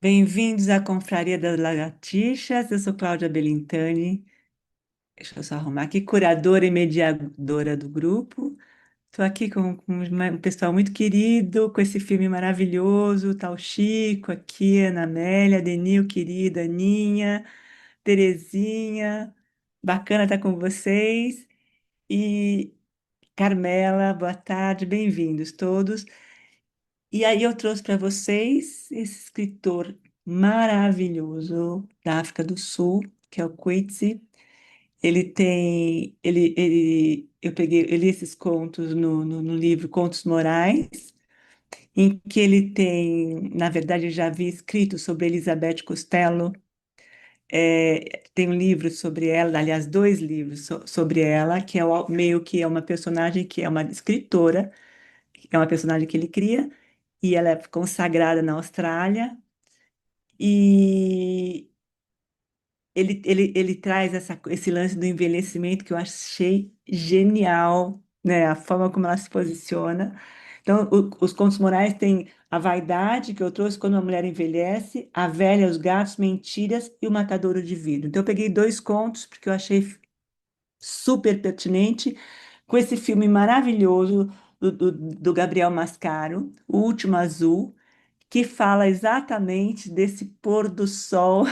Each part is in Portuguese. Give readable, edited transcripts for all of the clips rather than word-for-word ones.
Bem-vindos à Confraria das Lagartixas. Eu sou Cláudia Belintani. Deixa eu só arrumar aqui, curadora e mediadora do grupo. Estou aqui com um pessoal muito querido, com esse filme maravilhoso. Tá o Chico aqui, Ana Amélia, Denil, querida, Aninha, Terezinha. Bacana estar com vocês. E Carmela, boa tarde, bem-vindos todos. E aí eu trouxe para vocês esse escritor maravilhoso da África do Sul, que é o Coetzee. Eu li esses contos no livro Contos Morais, em que ele tem, na verdade, eu já havia escrito sobre Elizabeth Costello. Tem um livro sobre ela, aliás, dois livros sobre ela, que é meio que é uma personagem que é uma escritora, que é uma personagem que ele cria, e ela é consagrada na Austrália. E ele traz esse lance do envelhecimento que eu achei genial, né? A forma como ela se posiciona. Então, os contos morais têm a vaidade que eu trouxe quando uma mulher envelhece, a velha, os gatos, mentiras e o matadouro de vidro. Então, eu peguei dois contos porque eu achei super pertinente com esse filme maravilhoso do Gabriel Mascaro, O Último Azul, que fala exatamente desse pôr do sol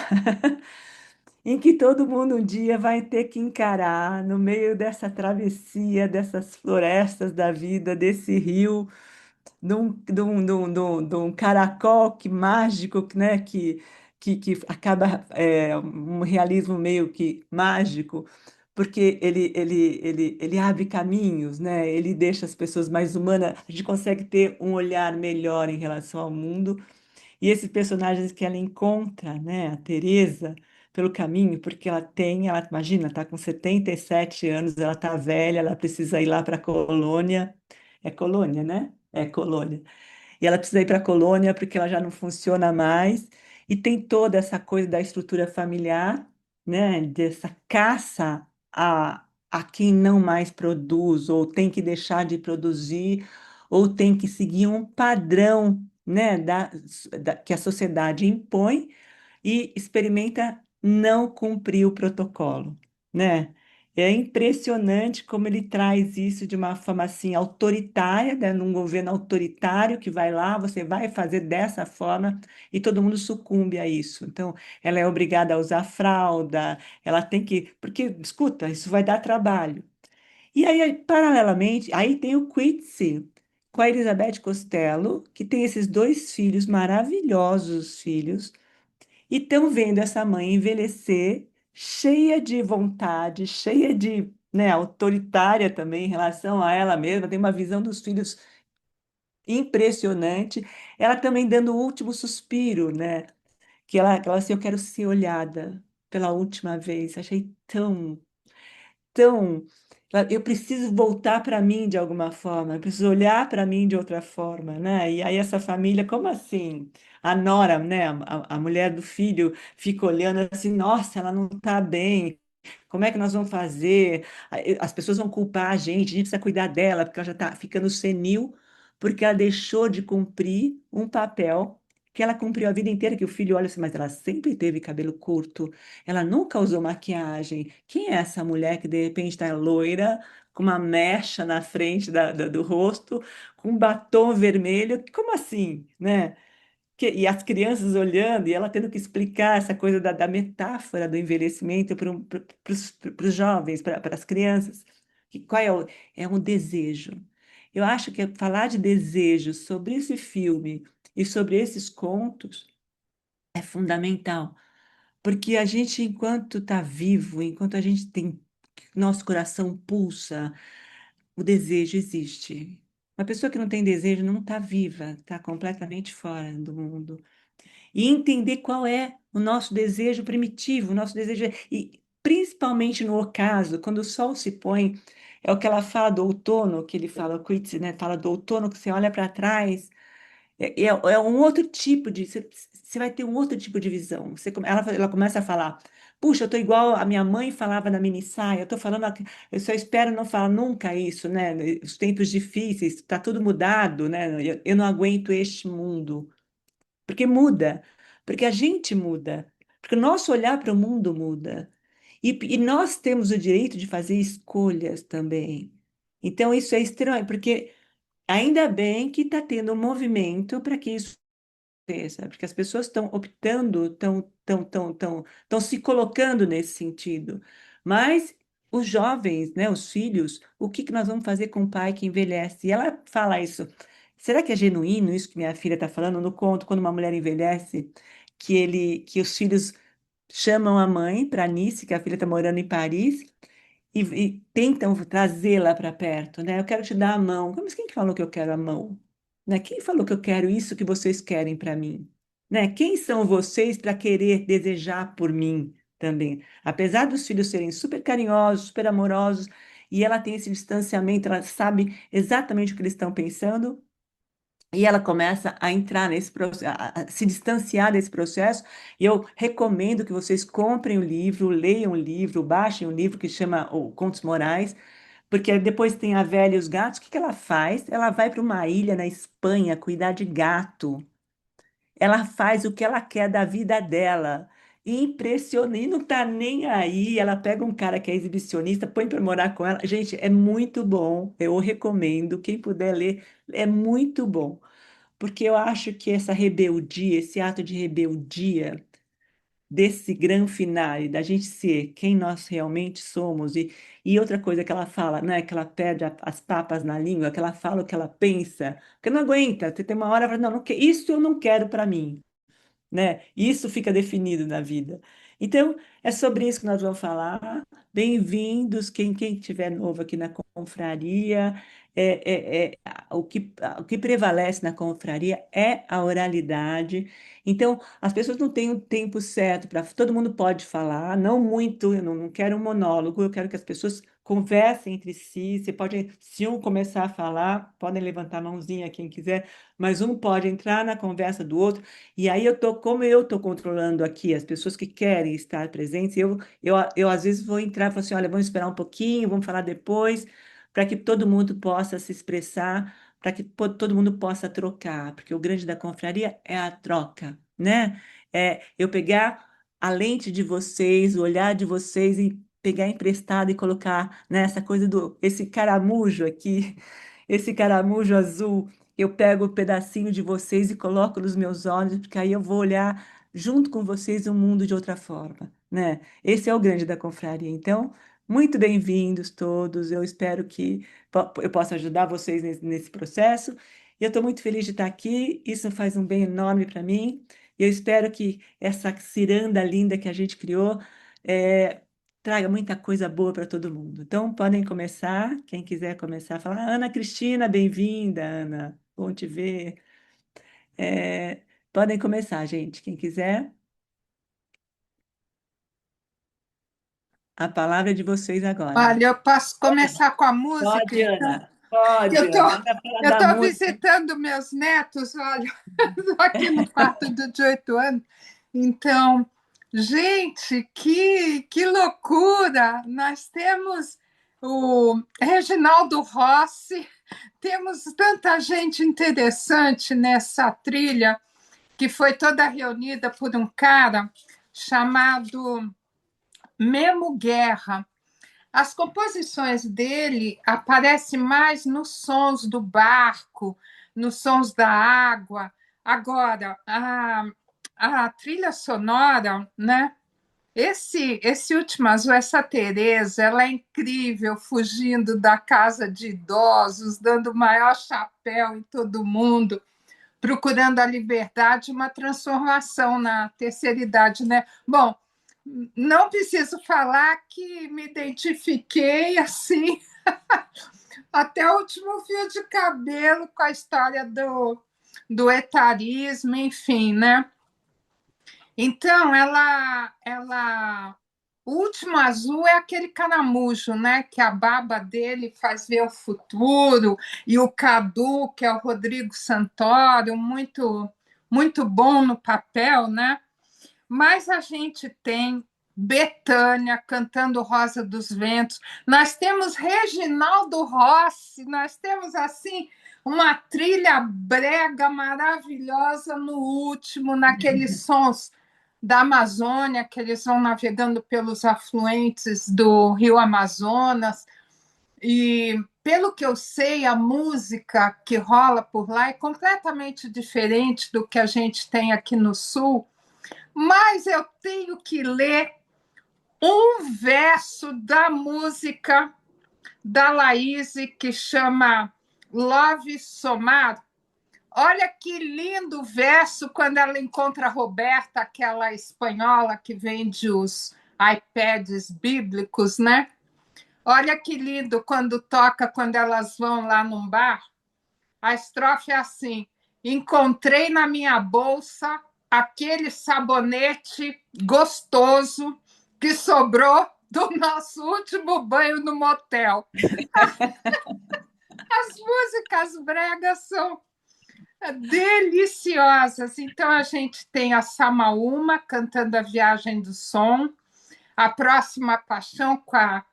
em que todo mundo um dia vai ter que encarar no meio dessa travessia, dessas florestas da vida, desse rio, de um caracol mágico, né, que acaba um realismo meio que mágico, porque ele abre caminhos, né, ele deixa as pessoas mais humanas, a gente consegue ter um olhar melhor em relação ao mundo e esses personagens que ela encontra, né, a Teresa, pelo caminho, porque ela imagina, está com 77 anos, ela está velha, ela precisa ir lá para a colônia. É colônia, né? É colônia. E ela precisa ir para a colônia porque ela já não funciona mais. E tem toda essa coisa da estrutura familiar, né? Dessa caça a quem não mais produz, ou tem que deixar de produzir, ou tem que seguir um padrão, né? Que a sociedade impõe e experimenta não cumprir o protocolo, né? É impressionante como ele traz isso de uma forma assim autoritária, né? Num governo autoritário que vai lá, você vai fazer dessa forma e todo mundo sucumbe a isso. Então, ela é obrigada a usar fralda, ela tem que, porque, escuta, isso vai dar trabalho. E aí, paralelamente, aí tem o Quitzy, com a Elizabeth Costello, que tem esses dois filhos, maravilhosos filhos, e estão vendo essa mãe envelhecer, cheia de vontade, cheia de, né, autoritária também em relação a ela mesma, tem uma visão dos filhos impressionante. Ela também dando o último suspiro, né? Que ela assim, eu quero ser olhada pela última vez. Achei tão. Eu preciso voltar para mim de alguma forma, eu preciso olhar para mim de outra forma, né? E aí essa família, como assim? A nora, né? A mulher do filho fica olhando assim, nossa, ela não está bem. Como é que nós vamos fazer? As pessoas vão culpar a gente precisa cuidar dela, porque ela já está ficando senil, porque ela deixou de cumprir um papel que ela cumpriu a vida inteira, que o filho olha assim, mas ela sempre teve cabelo curto, ela nunca usou maquiagem. Quem é essa mulher que de repente está loira, com uma mecha na frente do rosto, com um batom vermelho? Como assim, né? E as crianças olhando e ela tendo que explicar essa coisa da metáfora do envelhecimento para os jovens, para as crianças. Qual é é um desejo. Eu acho que falar de desejo sobre esse filme e sobre esses contos é fundamental, porque a gente, enquanto está vivo, enquanto a gente tem, nosso coração pulsa, o desejo existe. Uma pessoa que não tem desejo não está viva, está completamente fora do mundo. E entender qual é o nosso desejo primitivo, o nosso desejo, e principalmente no ocaso, quando o sol se põe, é o que ela fala do outono, que ele fala, o Coetzee, né, fala do outono, que você olha para trás, é um outro tipo de. Você vai ter um outro tipo de visão. Ela começa a falar: puxa, eu estou igual a minha mãe falava na mini saia, eu estou falando, eu só espero não falar nunca isso, né? Os tempos difíceis, está tudo mudado, né? Eu não aguento este mundo. Porque muda. porque a gente muda, porque o nosso olhar para o mundo muda. E nós temos o direito de fazer escolhas também. Então, isso é estranho, porque ainda bem que está tendo um movimento para que isso aconteça, porque as pessoas estão optando, estão se colocando nesse sentido. Mas os jovens, né, os filhos, o que que nós vamos fazer com o pai que envelhece? E ela fala isso. Será que é genuíno isso que minha filha está falando? No conto, quando uma mulher envelhece, que os filhos chamam a mãe para Nice, que a filha está morando em Paris, e tentam trazê-la para perto, né? Eu quero te dar a mão. Mas quem que falou que eu quero a mão? Né? Quem falou que eu quero isso que vocês querem para mim? Né? Quem são vocês para querer desejar por mim também? Apesar dos filhos serem super carinhosos, super amorosos, e ela tem esse distanciamento, ela sabe exatamente o que eles estão pensando, e ela começa a entrar nesse processo, a se distanciar desse processo. E eu recomendo que vocês comprem o livro, leiam o livro, baixem o livro que chama o Contos Morais, porque depois tem a Velha e os Gatos. O que que ela faz? Ela vai para uma ilha na Espanha cuidar de gato. Ela faz o que ela quer da vida dela. Impressionante, e não tá nem aí. Ela pega um cara que é exibicionista, põe para morar com ela. Gente, é muito bom. Eu recomendo. Quem puder ler, é muito bom. Porque eu acho que essa rebeldia, esse ato de rebeldia desse grande finale, da gente ser quem nós realmente somos, e outra coisa que ela fala, né, que ela perde as papas na língua, que ela fala o que ela pensa, porque não aguenta, você tem uma hora, ela fala, não, não, isso eu não quero para mim, né? Isso fica definido na vida. Então, é sobre isso que nós vamos falar. Bem-vindos, quem tiver novo aqui na confraria. O que prevalece na confraria é a oralidade. Então, as pessoas não têm o tempo certo para. Todo mundo pode falar, não muito, eu não quero um monólogo, eu quero que as pessoas conversem entre si. Você pode, se um começar a falar, podem levantar a mãozinha, quem quiser, mas um pode entrar na conversa do outro. E aí como eu estou controlando aqui as pessoas que querem estar presentes, eu às vezes vou entrar e falar assim, olha, vamos esperar um pouquinho, vamos falar depois, para que todo mundo possa se expressar, para que todo mundo possa trocar, porque o grande da confraria é a troca, né? É eu pegar a lente de vocês, o olhar de vocês e pegar emprestado e colocar nessa coisa esse caramujo aqui, esse caramujo azul, eu pego um pedacinho de vocês e coloco nos meus olhos, porque aí eu vou olhar junto com vocês o mundo de outra forma, né? Esse é o grande da confraria. Então, muito bem-vindos todos. Eu espero que eu possa ajudar vocês nesse processo. E eu estou muito feliz de estar aqui. Isso faz um bem enorme para mim. E eu espero que essa ciranda linda que a gente criou traga muita coisa boa para todo mundo. Então, podem começar. Quem quiser começar a falar, Ana Cristina, bem-vinda, Ana. Bom te ver. É, podem começar, gente. Quem quiser, a palavra é de vocês agora. Olha, eu posso começar com a música, Pode, então? Ana. Pode, Eu tô, Ana. Ana fala eu da tô música. visitando meus netos, olha, tô aqui no quarto de 8 anos. Então, gente, que loucura! Nós temos o Reginaldo Rossi, temos tanta gente interessante nessa trilha que foi toda reunida por um cara chamado Memo Guerra. As composições dele aparecem mais nos sons do barco, nos sons da água. Agora, a trilha sonora, né? Esse último azul, essa Tereza, ela é incrível, fugindo da casa de idosos, dando o maior chapéu em todo mundo, procurando a liberdade, uma transformação na terceira idade, né? Bom, não preciso falar que me identifiquei assim até o último fio de cabelo com a história do etarismo, enfim, né? Então, o último azul é aquele caramujo, né? Que a baba dele faz ver o futuro, e o Cadu, que é o Rodrigo Santoro, muito bom no papel, né? Mas a gente tem Bethânia cantando Rosa dos Ventos, nós temos Reginaldo Rossi, nós temos assim uma trilha brega maravilhosa no último, naqueles sons da Amazônia, que eles vão navegando pelos afluentes do Rio Amazonas. E, pelo que eu sei, a música que rola por lá é completamente diferente do que a gente tem aqui no Sul, mas eu tenho que ler um verso da música da Laís que chama Love Somar. Olha que lindo verso quando ela encontra a Roberta, aquela espanhola que vende os iPads bíblicos, né? Olha que lindo quando toca, quando elas vão lá num bar. A estrofe é assim: encontrei na minha bolsa aquele sabonete gostoso que sobrou do nosso último banho no motel. As músicas bregas são deliciosas. Então, a gente tem a Samaúma cantando A Viagem do Som, A Próxima Paixão com a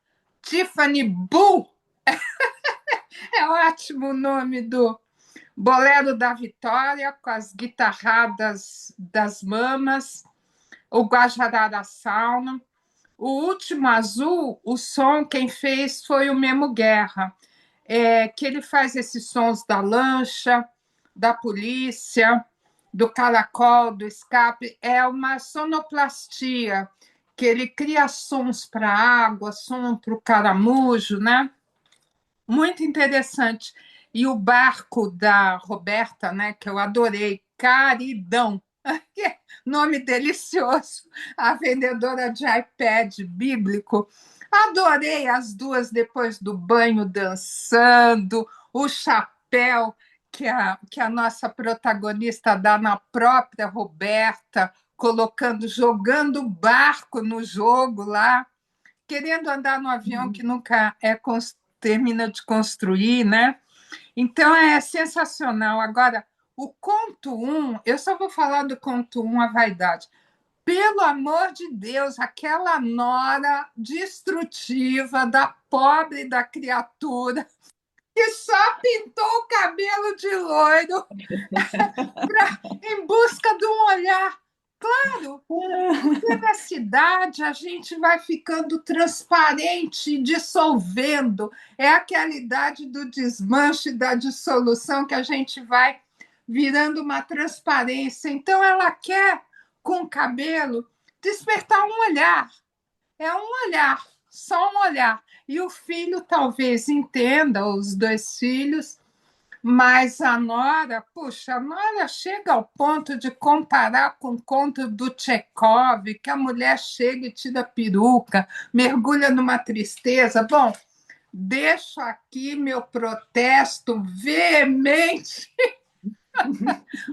Tiffany Bull. É ótimo o nome do Bolero da Vitória, com as guitarradas das mamas, o Guajarara Sauna. O Último Azul, o som quem fez foi o Memo Guerra, que ele faz esses sons da lancha, da polícia, do caracol, do escape. É uma sonoplastia, que ele cria sons para a água, som para o caramujo, né? Muito interessante. E o barco da Roberta, né, que eu adorei, Caridão, nome delicioso, a vendedora de iPad bíblico. Adorei as duas depois do banho dançando, o chapéu que a nossa protagonista dá na própria Roberta, colocando, jogando o barco no jogo lá, querendo andar no avião que nunca termina de construir, né? Então é sensacional. Agora, o conto um, eu só vou falar do conto um, a vaidade. Pelo amor de Deus, aquela nora destrutiva da pobre da criatura que só pintou o cabelo de loiro em busca de um olhar. Claro, porque na cidade a gente vai ficando transparente, dissolvendo. É aquela idade do desmanche, da dissolução, que a gente vai virando uma transparência. Então, ela quer, com o cabelo, despertar um olhar. É um olhar, só um olhar. E o filho talvez entenda, os dois filhos, mas a Nora, puxa, a Nora chega ao ponto de comparar com o conto do Tchekov, que a mulher chega e tira a peruca, mergulha numa tristeza. Bom, deixo aqui meu protesto veemente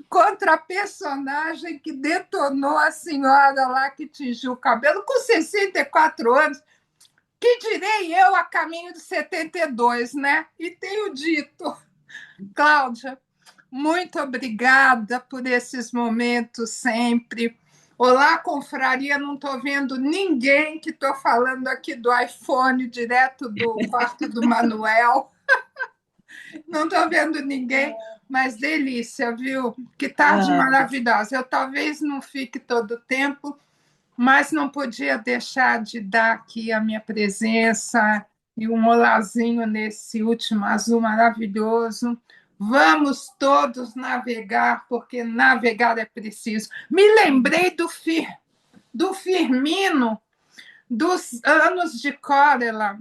contra a personagem que detonou a senhora lá que tingiu o cabelo com 64 anos. Que direi eu a caminho de 72, né? E tenho dito, Cláudia, muito obrigada por esses momentos sempre. Olá, confraria, não estou vendo ninguém, que estou falando aqui do iPhone, direto do quarto do Manuel. Não estou vendo ninguém, mas delícia, viu? Que tarde Ah, maravilhosa. Eu talvez não fique todo o tempo, mas não podia deixar de dar aqui a minha presença e um olazinho nesse último azul maravilhoso. Vamos todos navegar, porque navegar é preciso. Me lembrei do Firmino, dos anos de cólera,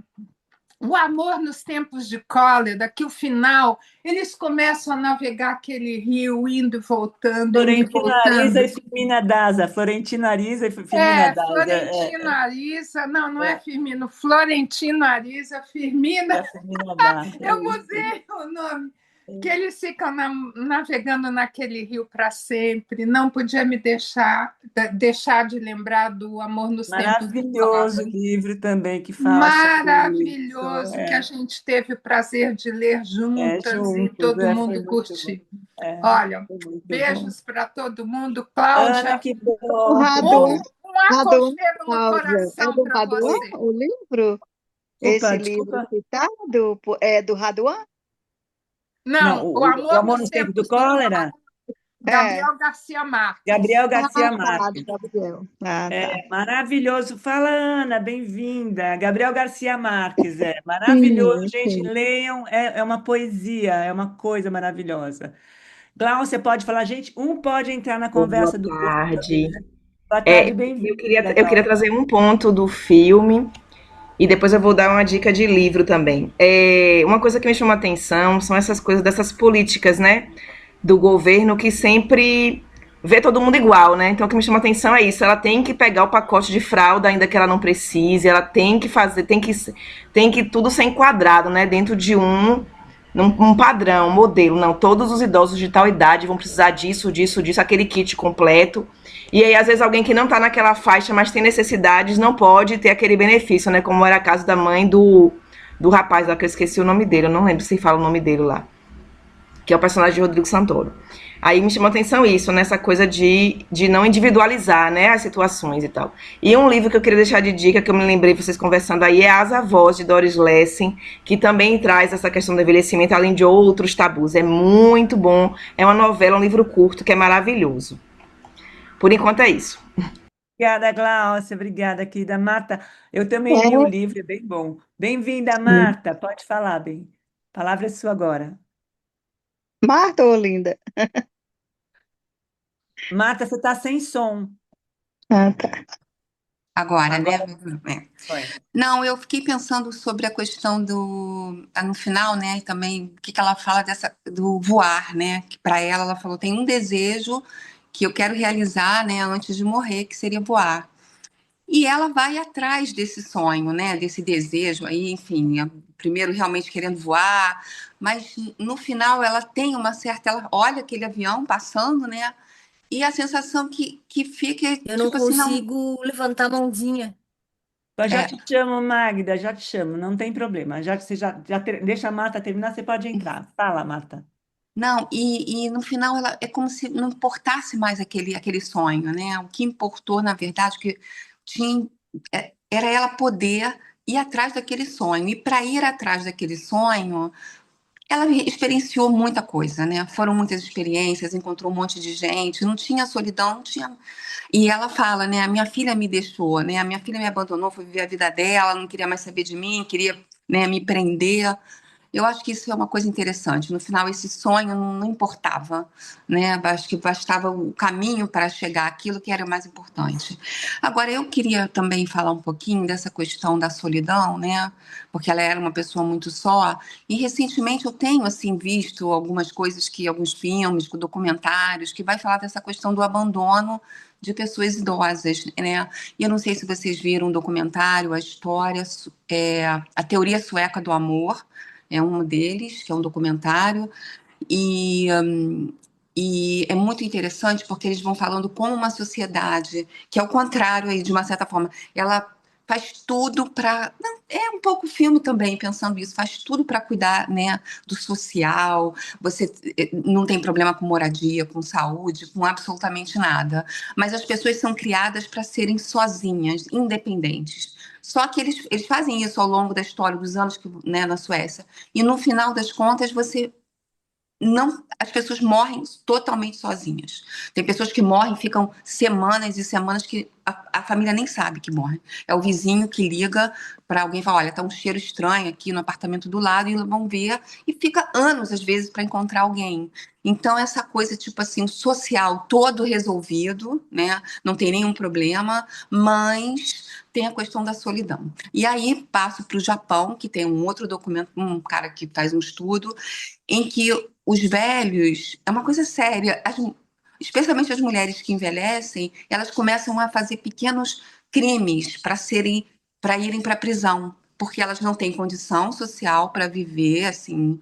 o amor nos tempos de cólera, que o final eles começam a navegar aquele rio, indo e Florentina Arisa voltando. e Firmina Daza. Florentina Arisa e Firmina Daza. Florentino Arisa, não é É, Firmino, Florentino Arisa, é Firmina, a Firmina Daza, eu isso. mudei o nome, que eles ficam navegando naquele rio para sempre, não podia me deixar de lembrar do Amor nos Tempos de Maravilhoso Cólera. livro também que fala sobre isso. Maravilhoso, que a gente teve o prazer de ler juntas e Juntos, todo foi mundo muito bom. curtir. Olha, Foi muito bom. beijos para todo mundo. Ana, Cláudia, que O bom, que Raduan, bom. um Raduan, aconchego no Cláudia, é coração do para Raduan você. o livro? Desculpa, Esse livro desculpa. citado é do Raduan? Não, Não, O o Amor Amor nos nos Tempos do Tempos do Cólera, Cólera, É. Gabriel Garcia Marques. Gabriel Garcia Tá, do Marques. Gabriel. Ah, tá. Maravilhoso. Fala, Ana, bem-vinda. Gabriel Garcia Marques, maravilhoso. Sim, Gente, sim. leiam, é uma poesia, é uma coisa maravilhosa. Glaucia pode falar, gente, um pode entrar na Boa conversa do outro. tarde. Boa É, tarde, eu queria, bem-vinda, eu queria Glaucia. trazer um ponto do filme e depois eu vou dar uma dica de livro também. Uma coisa que me chama a atenção são essas coisas dessas políticas, né, do governo que sempre vê todo mundo igual, né? Então o que me chama a atenção é isso. Ela tem que pegar o pacote de fralda ainda que ela não precise. Ela tem que fazer, tem que tudo ser enquadrado, né, dentro de um padrão, um modelo. Não, todos os idosos de tal idade vão precisar disso, disso, disso, aquele kit completo. E aí, às vezes, alguém que não está naquela faixa, mas tem necessidades, não pode ter aquele benefício, né? Como era o caso da mãe do rapaz lá, que eu esqueci o nome dele, eu não lembro se fala o nome dele lá, que é o personagem de Rodrigo Santoro. Aí me chamou a atenção isso, nessa coisa de não individualizar, né, as situações e tal. E um livro que eu queria deixar de dica, que eu me lembrei vocês conversando aí, é As Avós, de Doris Lessing, que também traz essa questão do envelhecimento, além de outros tabus. É muito bom, é uma novela, um livro curto, que é maravilhoso. Por enquanto é isso. Obrigada, Glaucia. Obrigada, querida Marta. Eu também li o É, livro, é bem bom. Bem-vinda, sim. Marta. Pode falar, bem. A palavra é sua agora. Marta ou Linda? Marta, você está sem som. Ah, tá. Agora, né? Agora É. foi. Não, eu fiquei pensando sobre a questão no final, né? E também o que ela fala do voar, né? Que para ela falou, tem um desejo que eu quero realizar, né? Antes de morrer, que seria voar. E ela vai atrás desse sonho, né? Desse desejo aí, enfim, primeiro realmente querendo voar, mas no final ela tem uma certa, ela olha aquele avião passando, né? E a sensação que fica é Eu não tipo assim, não. consigo levantar a mãozinha. Eu já É, te chamo, Magda, já te chamo, não tem problema. Deixa a Marta terminar, você pode entrar. Fala, Marta. não, e no final ela é como se não importasse mais aquele sonho, né? O que importou, na verdade, que tinha, era ela poder ir atrás daquele sonho. E para ir atrás daquele sonho, ela experienciou muita coisa, né? Foram muitas experiências, encontrou um monte de gente, não tinha solidão, não tinha. E ela fala, né? A minha filha me deixou, né? A minha filha me abandonou, foi viver a vida dela, não queria mais saber de mim, queria, né, me prender. Eu acho que isso é uma coisa interessante. No final, esse sonho não importava, né? Acho que bastava o caminho para chegar àquilo que era o mais importante. Agora, eu queria também falar um pouquinho dessa questão da solidão, né? Porque ela era uma pessoa muito só. E recentemente eu tenho assim visto algumas coisas que alguns filmes, documentários que vai falar dessa questão do abandono de pessoas idosas, né? E eu não sei se vocês viram um documentário, a história, a teoria sueca do amor é um deles, que é um documentário, e, e é muito interessante porque eles vão falando como uma sociedade, que é o contrário aí, de uma certa forma, ela faz tudo para. É um pouco filme também, pensando isso, faz tudo para cuidar, né, do social, você não tem problema com moradia, com saúde, com absolutamente nada. Mas as pessoas são criadas para serem sozinhas, independentes. Só que eles fazem isso ao longo da história dos anos que, né, na Suécia. E no final das contas, você não, as pessoas morrem totalmente sozinhas. Tem pessoas que morrem, ficam semanas e semanas que a família nem sabe que morrem. É o vizinho que liga para alguém e fala: olha, tá um cheiro estranho aqui no apartamento do lado, e vão ver, e fica anos, às vezes, para encontrar alguém. Então, essa coisa, tipo assim, o social todo resolvido, né? Não tem nenhum problema, mas tem a questão da solidão. E aí passo para o Japão, que tem um outro documento, um cara que faz um estudo, em que os velhos, é uma coisa séria, especialmente as mulheres que envelhecem, elas começam a fazer pequenos crimes para irem para a prisão, porque elas não têm condição social para viver assim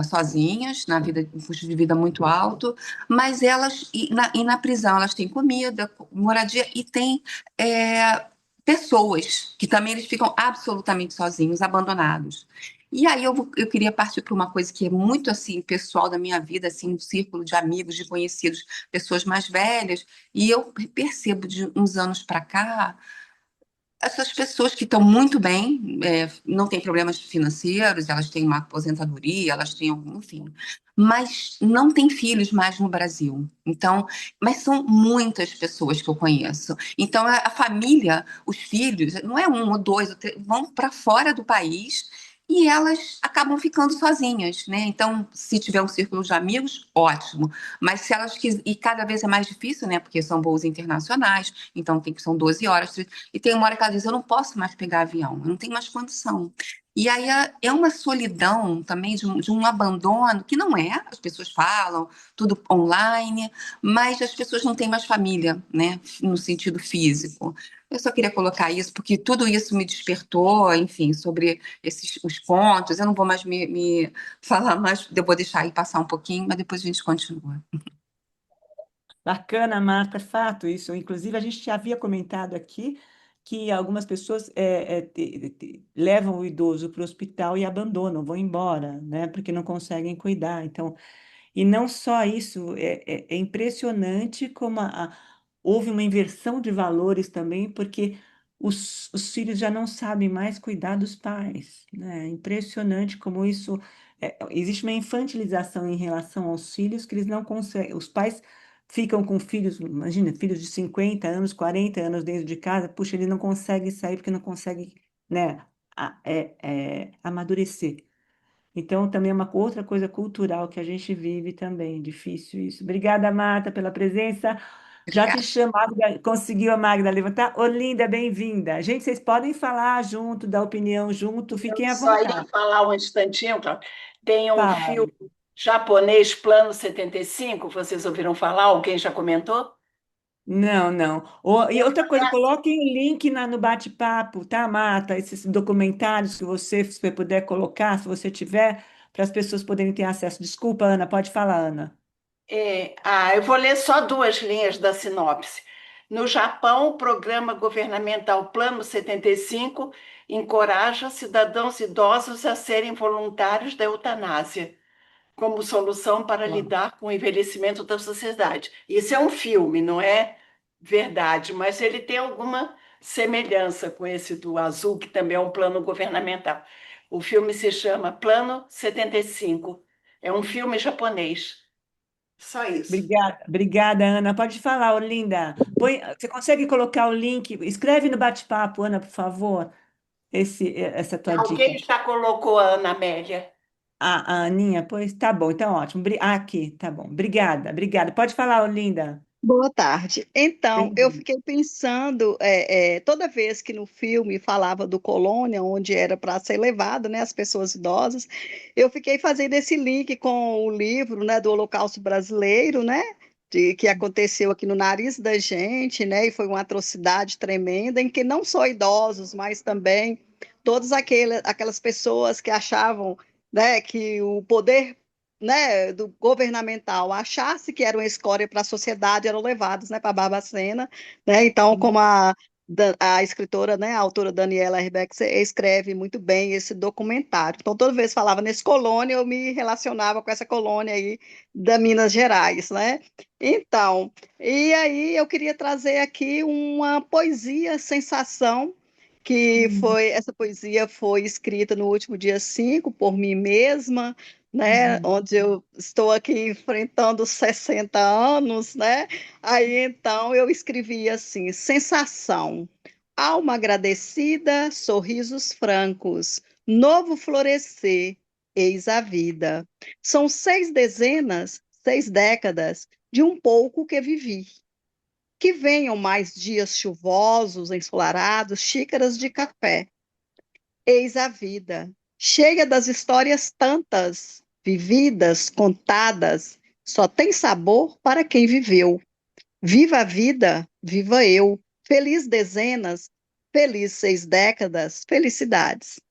sozinhas, na vida, um custo de vida muito alto, mas elas, e na prisão, elas têm comida, moradia e têm pessoas que também eles ficam absolutamente sozinhos, abandonados. E aí eu queria partir para uma coisa que é muito assim pessoal da minha vida, assim, um círculo de amigos, de conhecidos, pessoas mais velhas, e eu percebo de uns anos para cá essas pessoas que estão muito bem, não têm problemas financeiros, elas têm uma aposentadoria, elas têm, enfim, mas não têm filhos mais no Brasil. Então, mas são muitas pessoas que eu conheço. Então, a família, os filhos, não é um ou dois, vão para fora do país e elas acabam ficando sozinhas, né? Então, se tiver um círculo de amigos, ótimo. Mas se elas e cada vez é mais difícil, né? Porque são voos internacionais, então são 12 horas. E tem uma hora que ela diz: eu não posso mais pegar avião, eu não tenho mais condição. E aí é uma solidão também de um abandono, que não é, as pessoas falam, tudo online, mas as pessoas não têm mais família, né, no sentido físico. Eu só queria colocar isso, porque tudo isso me despertou, enfim, sobre os pontos. Eu não vou mais me falar mais, eu vou deixar aí passar um pouquinho, mas depois a gente continua. Bacana, Marta, é fato isso. Inclusive, a gente já havia comentado aqui que algumas pessoas levam o idoso para o hospital e abandonam, vão embora, né? Porque não conseguem cuidar. Então, e não só isso, é impressionante como houve uma inversão de valores também, porque os filhos já não sabem mais cuidar dos pais, né? É impressionante como isso. Existe uma infantilização em relação aos filhos que eles não conseguem. Os pais ficam com filhos, imagina, filhos de 50 anos, 40 anos dentro de casa, puxa, ele não consegue sair porque não consegue, né, amadurecer. Então, também é uma outra coisa cultural que a gente vive também. Difícil isso. Obrigada, Marta, pela presença. Já te Obrigada. chamo, Magda, conseguiu a Magda levantar? Olinda, bem-vinda. Gente, vocês podem falar junto, dar opinião junto, Eu fiquem à só ia vontade. falar um instantinho, Cláudia. Tem um Fala. filme japonês, Plano 75. Vocês ouviram falar? Alguém já comentou? Não, não. E outra coisa, coloquem o link no bate-papo, tá, Marta? Esses documentários que você puder colocar, se você tiver, para as pessoas poderem ter acesso. Desculpa, Ana, pode falar, Ana. Eu vou ler só duas linhas da sinopse. No Japão, o programa governamental Plano 75 encoraja cidadãos idosos a serem voluntários da eutanásia, como solução para lidar com o envelhecimento da sociedade. Isso é um filme, não é verdade, mas ele tem alguma semelhança com esse do Azul, que também é um plano governamental. O filme se chama Plano 75. É um filme japonês. Só isso. Obrigada, Ana. Pode falar, Olinda. Você consegue colocar o link? Escreve no bate-papo, Ana, por favor, essa tua dica. Alguém já colocou a Ana Amélia? A Aninha, pois tá bom, então ótimo. Aqui, tá bom. Obrigada. Pode falar, Olinda. Boa tarde. Então, eu Bem-vinda. fiquei pensando, toda vez que no filme falava do Colônia, onde era para ser levado, né, as pessoas idosas, eu fiquei fazendo esse link com o livro, né, do Holocausto Brasileiro, né, que aconteceu aqui no nariz da gente, né, e foi uma atrocidade tremenda, em que não só idosos, mas também todas aquelas pessoas que achavam, né, que o poder, né, do governamental achasse que era uma escória para a sociedade, eram levados, né, para Barbacena, né? Então, como a escritora, né, a autora Daniela Herbeck escreve muito bem esse documentário. Então, toda vez que falava nesse colônia, eu me relacionava com essa colônia aí da Minas Gerais, né? Então, e aí eu queria trazer aqui uma poesia, Sensação, que Hum, foi, essa poesia foi escrita no último dia 5 por mim mesma, né, uhum. onde eu estou aqui enfrentando 60 anos, né? Aí então eu escrevi assim: sensação, alma agradecida, sorrisos francos, novo florescer, eis a vida. São 6 dezenas, 6 décadas de um pouco que vivi. Que venham mais dias chuvosos, ensolarados, xícaras de café. Eis a vida, cheia das histórias tantas, vividas, contadas, só tem sabor para quem viveu. Viva a vida, viva eu. Feliz dezenas, feliz 6 décadas, felicidades.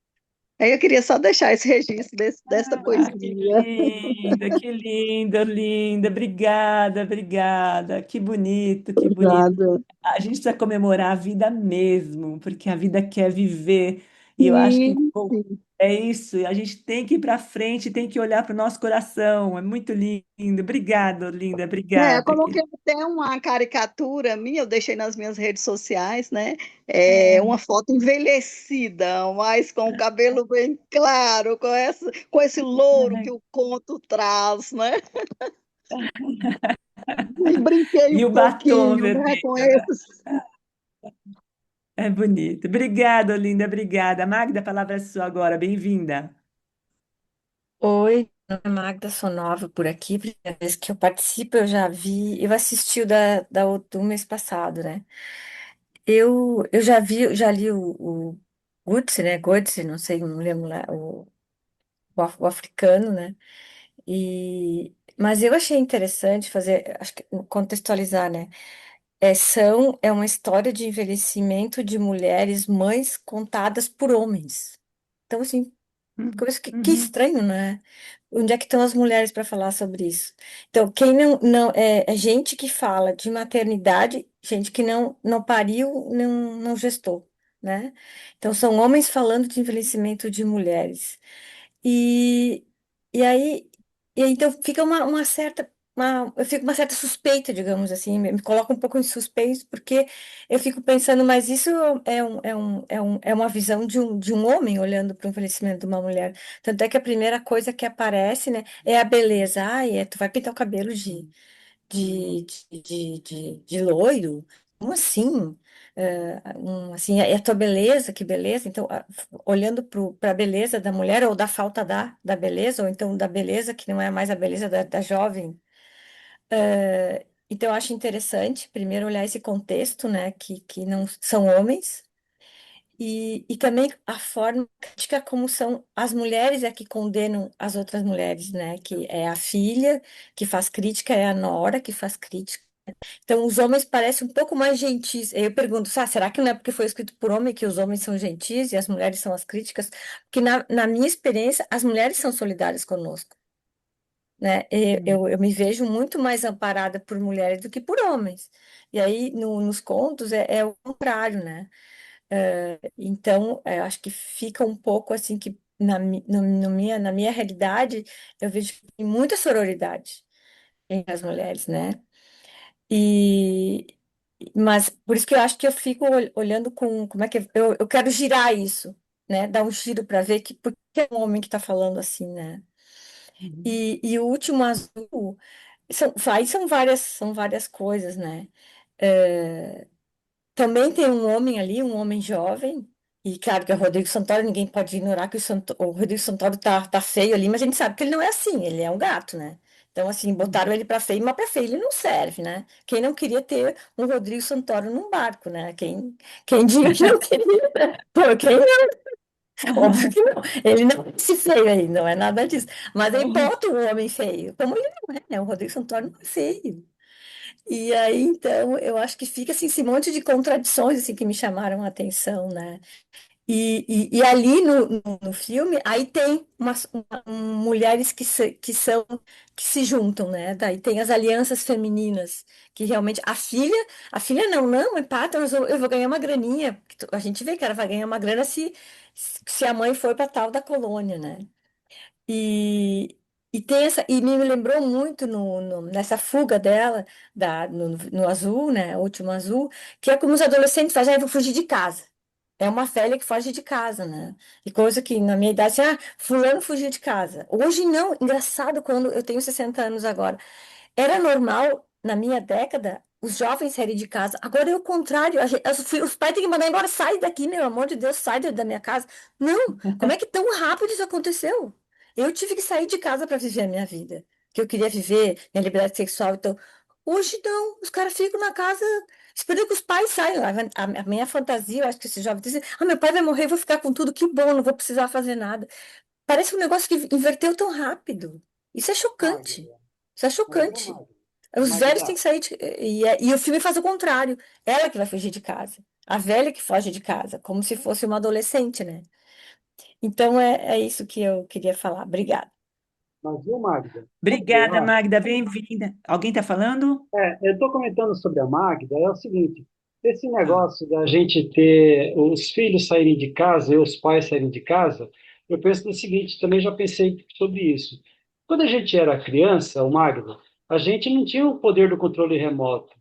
Aí eu queria só deixar esse registro desta Que poesia. linda, que linda, linda. Obrigada. Que bonito, que bonito. Obrigada. A gente precisa comemorar a vida mesmo, porque a vida quer viver. E eu acho que Sim, sim. É isso, a gente tem que ir para frente, tem que olhar para o nosso coração. É muito lindo. Obrigada, linda, É, eu obrigada. coloquei até uma caricatura minha, eu deixei nas minhas redes sociais, né? Uma foto envelhecida, mas com o cabelo bem claro, com esse louro que o conto traz, né? E brinquei E um o batom pouquinho, né, vermelho. com esses. É bonito. Obrigada, linda, obrigada. Magda, a palavra é sua agora. Bem-vinda. Oi, meu nome é Magda, sou nova por aqui. Primeira vez que eu participo, eu já vi, eu assisti do mês passado, né? Eu já vi, já li o Götze, né? Götze, não sei, não lembro lá, o africano, né? Mas eu achei interessante fazer, acho que contextualizar, né? É uma história de envelhecimento de mulheres, mães contadas por homens. Então, assim, coisa que Uhum. estranho, né? Onde é que estão as mulheres para falar sobre isso? Então, quem não é gente que fala de maternidade, gente que não pariu, não gestou, né? Então, são homens falando de envelhecimento de mulheres. E, e aí, então fica uma certa, eu fico uma certa suspeita, digamos assim, me coloca um pouco em suspense, porque eu fico pensando, mas isso é uma visão de um homem olhando para o envelhecimento de uma mulher. Tanto é que a primeira coisa que aparece, né, é a beleza. Ai, tu vai pintar o cabelo de loiro? Como assim? Assim, é a tua beleza, que beleza. Então, olhando para a beleza da mulher, ou da falta da beleza, ou então da beleza que não é mais a beleza da jovem. Então, eu acho interessante, primeiro, olhar esse contexto, né, que não são homens, e também a forma crítica como são as mulheres é que condenam as outras mulheres, né, que é a filha que faz crítica, é a nora que faz crítica. Então, os homens parecem um pouco mais gentis. Eu pergunto, será que não é porque foi escrito por homem que os homens são gentis e as mulheres são as críticas? Porque, na minha experiência, as mulheres são solidárias conosco, né? Eu me vejo muito mais amparada por mulheres do que por homens. E aí, nos contos, é o contrário, né? Então, acho que fica um pouco assim que, na minha realidade, eu vejo que tem muita sororidade entre as mulheres, né? E, mas por isso que eu acho que eu fico olhando como é que eu quero girar isso, né? Dar um giro para ver que por que é um homem que está falando assim, né? E o último azul são várias coisas, né? É, também tem um homem ali, um homem jovem, e claro que é o Rodrigo Santoro, ninguém pode ignorar que o Rodrigo Santoro tá feio ali, mas a gente sabe que ele não é assim, ele é um gato, né? Então, assim, botaram ele para feio, mas para feio ele não serve, né? Quem não queria ter um Rodrigo Santoro num barco, né? Quem diga que não queria, né? Pô, quem não? Óbvio que não. Ele não é esse feio aí, não é nada disso. Mas aí bota um homem feio. Como ele não é, né? O Rodrigo Santoro não é feio. E aí, então, eu acho que fica assim, esse monte de contradições assim, que me chamaram a atenção, né? E ali no filme, aí tem mulheres que se juntam, né? Daí tem as alianças femininas, que realmente a filha não, empata, mas eu vou ganhar uma graninha. Porque a gente vê que ela vai ganhar uma grana se a mãe for para tal da colônia, né? E, e me lembrou muito nessa fuga dela, no azul, né? O último azul, que é como os adolescentes fazem, eu vou fugir de casa. É uma velha que foge de casa, né? E coisa que na minha idade, assim, fulano fugiu de casa. Hoje não, engraçado, quando eu tenho 60 anos agora. Era normal, na minha década, os jovens saírem de casa. Agora é o contrário. Os pais têm que mandar embora. Sai daqui, meu amor de Deus, sai da minha casa. Não, como é que tão rápido isso aconteceu? Eu tive que sair de casa para viver a minha vida. Que eu queria viver minha liberdade sexual. Então, hoje não. Os caras ficam na casa esperando que os pais saiam. A minha fantasia, eu acho que esses jovens dizem: meu pai vai morrer, eu vou ficar com tudo. Que bom, não vou precisar fazer nada. Parece um negócio que inverteu tão rápido. Isso é chocante. Isso é chocante. Os velhos têm que sair e o filme faz o contrário. Ela que vai fugir de casa. A velha que foge de casa, como se fosse uma adolescente, né? Então é isso que eu queria falar. Obrigada. Mas, viu, Magda? Eu Obrigada, acho. Magda, bem-vinda. Alguém está falando? Eu estou comentando sobre a Magda, é o seguinte, esse negócio da gente ter os filhos saírem de casa e os pais saírem de casa, eu penso no seguinte, também já pensei sobre isso. Quando a gente era criança, o Magno, a gente não tinha o poder do controle remoto.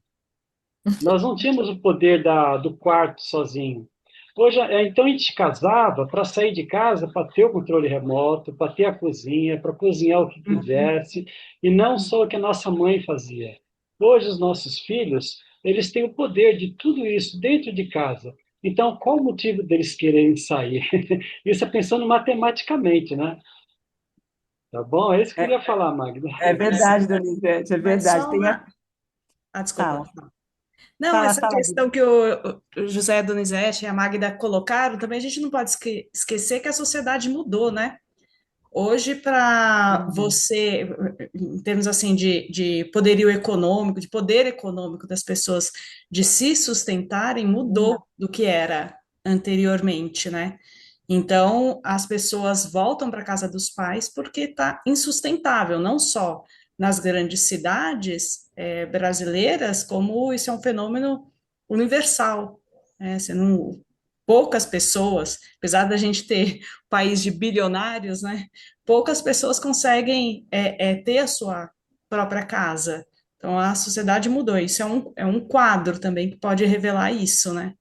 Nós não tínhamos o poder do quarto sozinho. Hoje, então a gente casava para sair de casa, para ter o controle remoto, para ter a cozinha, para cozinhar o que Uhum. quisesse, e não só o que a nossa mãe fazia. Hoje, os nossos filhos, eles têm o poder de tudo isso dentro de casa. Então, qual o motivo deles quererem sair? Isso é pensando matematicamente, né? Tá bom? É isso que eu É, queria falar, Magda. é Mas, verdade, Donizete, é mas verdade. só Tem a... uma. Ah, desculpa. Fala, Não, fala, essa fala. questão que o José Donizete e a Magda colocaram, também a gente não pode esquecer que a sociedade mudou, né? Hoje, para Uhum. você, em termos assim de poderio econômico, de poder econômico das pessoas de se sustentarem, mudou do que era anteriormente, né? Então, as pessoas voltam para a casa dos pais porque está insustentável, não só nas grandes cidades brasileiras, como isso é um fenômeno universal, né? Você não, poucas pessoas, apesar da gente ter país de bilionários, né? Poucas pessoas conseguem ter a sua própria casa. Então, a sociedade mudou. Isso é um quadro também que pode revelar isso, né?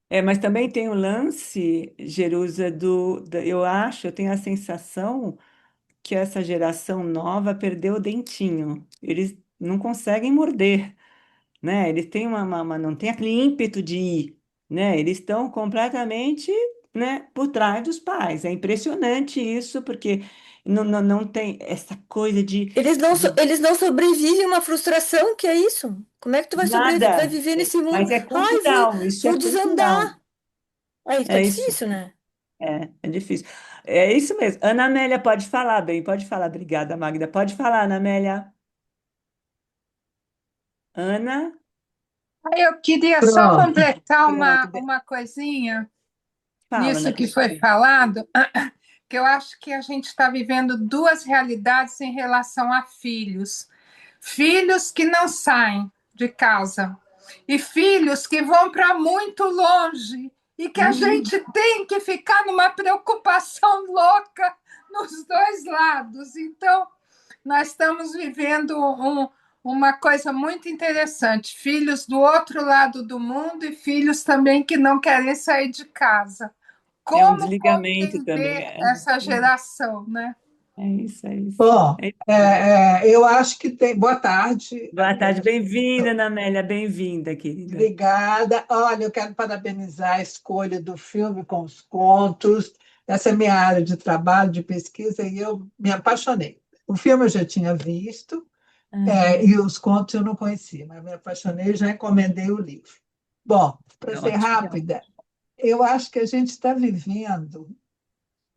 É, mas também tem o lance, Jerusa, eu acho, eu tenho a sensação que essa geração nova perdeu o dentinho. Eles não conseguem morder, né? Eles têm não tem aquele ímpeto de ir, né? Eles estão completamente, né, por trás dos pais. É impressionante isso, porque não tem essa coisa Eles não sobrevivem a uma frustração, que é isso? Como é que tu de vai nada. viver nesse mundo? Mas é Ai, cultural, isso é vou cultural. desandar. Aí fica É isso. difícil, né? É difícil. É isso mesmo. Ana Amélia, pode falar bem, pode falar. Obrigada, Magda. Pode falar, Ana Amélia. Ana? Eu queria só Pronto. completar Pronto. uma coisinha Fala, Ana nisso que foi Cristina. falado, que eu acho que a gente está vivendo duas realidades em relação a filhos. Filhos que não saem de casa e filhos que vão para muito longe e que a Hum, gente tem que ficar numa preocupação louca nos dois lados. Então, nós estamos vivendo uma coisa muito interessante: filhos do outro lado do mundo e filhos também que não querem sair de casa. é um Como desligamento também. compreender essa geração, né? É isso, é isso. Bom, É isso. eu acho que tem. Boa tarde. Boa tarde, bem-vinda, Ana Amélia, bem-vinda, querida. Obrigada. Olha, eu quero parabenizar a escolha do filme com os contos. Essa é minha área de trabalho, de pesquisa, e eu me apaixonei. O filme eu já tinha visto, Aham, e os contos eu não conhecia, mas me apaixonei e já encomendei o livro. Bom, para ser ótimo. rápida, eu acho que a gente está vivendo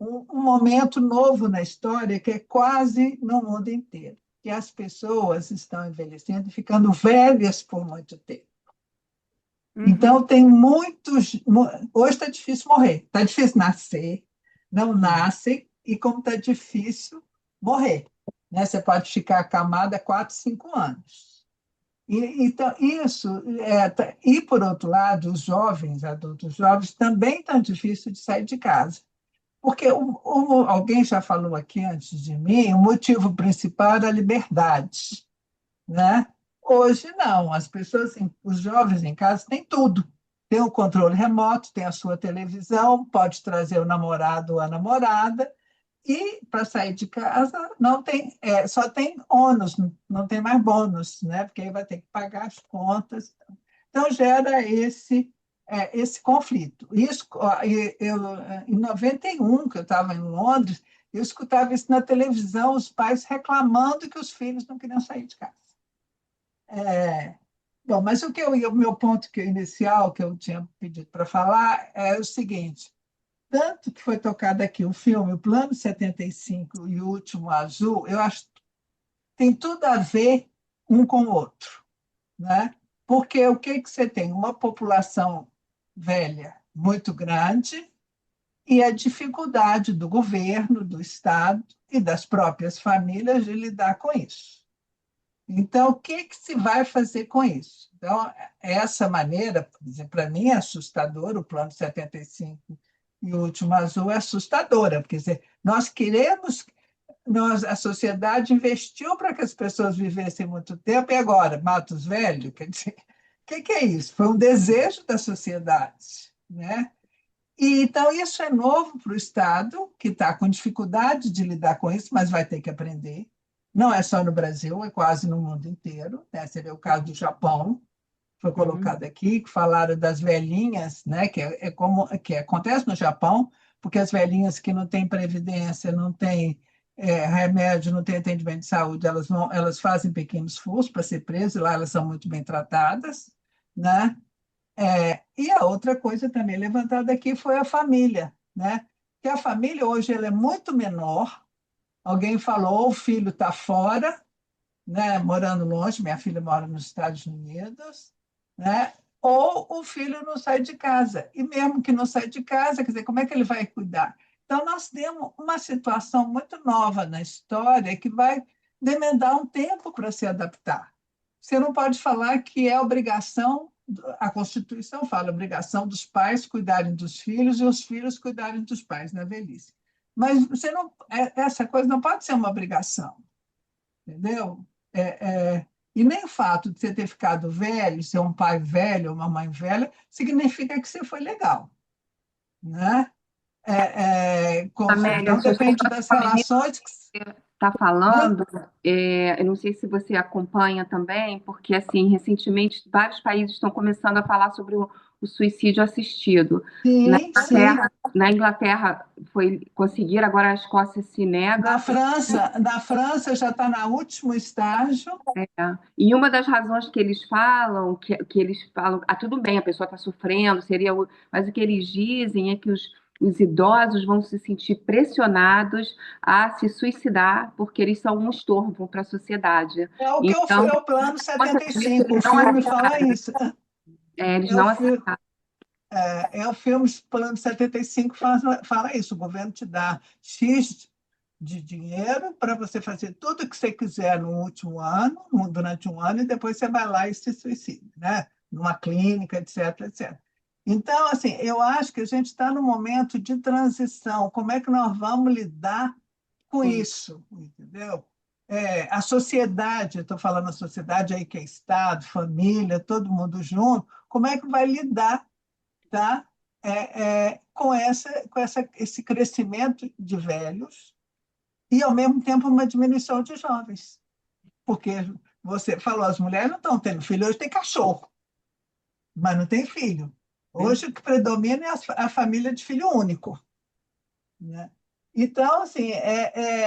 um momento novo na história que é quase no mundo inteiro, que as pessoas estão envelhecendo e ficando velhas por muito tempo. Então, Uhum, tem muitos. Hoje está difícil morrer, está difícil nascer, não uhum. nascem, e como está difícil morrer. Né? Você pode ficar acamada 4, 5 anos. Então, isso. E, por outro lado, os jovens, adultos jovens, também estão difícil de sair de casa. Porque alguém já falou aqui antes de mim, o motivo principal era a liberdade, né? Hoje não, as pessoas, os jovens em casa têm tudo. Tem o controle remoto, tem a sua televisão, pode trazer o namorado ou a namorada, e para sair de casa não tem, só tem ônus, não tem mais bônus, né? Porque aí vai ter que pagar as contas. Então, gera esse conflito. Isso, em 91, que eu estava em Londres, eu escutava isso na televisão, os pais reclamando que os filhos não queriam sair de casa. É, bom, mas o meu ponto inicial que eu tinha pedido para falar é o seguinte: tanto que foi tocado aqui o filme, o Plano 75 e o Último Azul, eu acho que tem tudo a ver um com o outro, né? Porque o que você tem? Uma população velha muito grande e a dificuldade do governo, do Estado e das próprias famílias de lidar com isso. Então, o que se vai fazer com isso? Então, essa maneira, para mim, é assustador o Plano 75 e o Último Azul é assustadora, porque quer dizer, nós queremos, a sociedade investiu para que as pessoas vivessem muito tempo, e agora, mata os velhos? Quer dizer, o que é isso? Foi um desejo da sociedade, né? E, então, isso é novo para o Estado, que está com dificuldade de lidar com isso, mas vai ter que aprender. Não é só no Brasil, é quase no mundo inteiro, né? Você vê o caso do Japão, foi Uhum. colocado aqui, que falaram das velhinhas, né? Que é como que acontece no Japão, porque as velhinhas que não têm previdência, não têm remédio, não têm atendimento de saúde, elas fazem pequenos furtos para ser presas, e lá elas são muito bem tratadas, né? E a outra coisa também levantada aqui foi a família, né? Que a família hoje ela é muito menor. Alguém falou, o filho está fora, né? Morando longe, minha filha mora nos Estados Unidos, né? Ou o filho não sai de casa. E mesmo que não sai de casa, quer dizer, como é que ele vai cuidar? Então, nós temos uma situação muito nova na história que vai demandar um tempo para se adaptar. Você não pode falar que é obrigação, a Constituição fala, obrigação dos pais cuidarem dos filhos e os filhos cuidarem dos pais na velhice. Mas você não, essa coisa não pode ser uma obrigação, entendeu? E nem o fato de você ter ficado velho, ser um pai velho ou uma mãe velha, significa que você foi legal, né? Amélia, Então, se eu depende das relações. está Hã? falando, eu não sei se você acompanha também, porque assim, recentemente vários países estão começando a falar sobre o suicídio assistido. Na Sim, sim. Inglaterra, na Inglaterra foi conseguir, agora a Escócia se nega. Na França já está no último estágio. E uma das razões que eles falam, que eles falam, tudo bem, a pessoa está sofrendo, mas o que eles dizem é que os idosos vão se sentir pressionados a se suicidar porque eles são um estorvo para a sociedade. Então, É o Plano 75, o filme fala isso. eles É o não filme, aceitaram. é o filme Plano 75 fala isso. O governo te dá X de dinheiro para você fazer tudo o que você quiser no último ano, durante um ano, e depois você vai lá e se suicida, né? Numa clínica, etc, etc. Então, assim, eu acho que a gente está num momento de transição. Como é que nós vamos lidar com isso? Entendeu? A sociedade, eu estou falando a sociedade aí que é Estado, família, todo mundo junto, como é que vai lidar, tá? Com esse crescimento de velhos e, ao mesmo tempo, uma diminuição de jovens. Porque você falou, as mulheres não estão tendo filho, hoje tem cachorro, mas não tem filho. Hoje o que predomina é a família de filho único, né? Então, assim,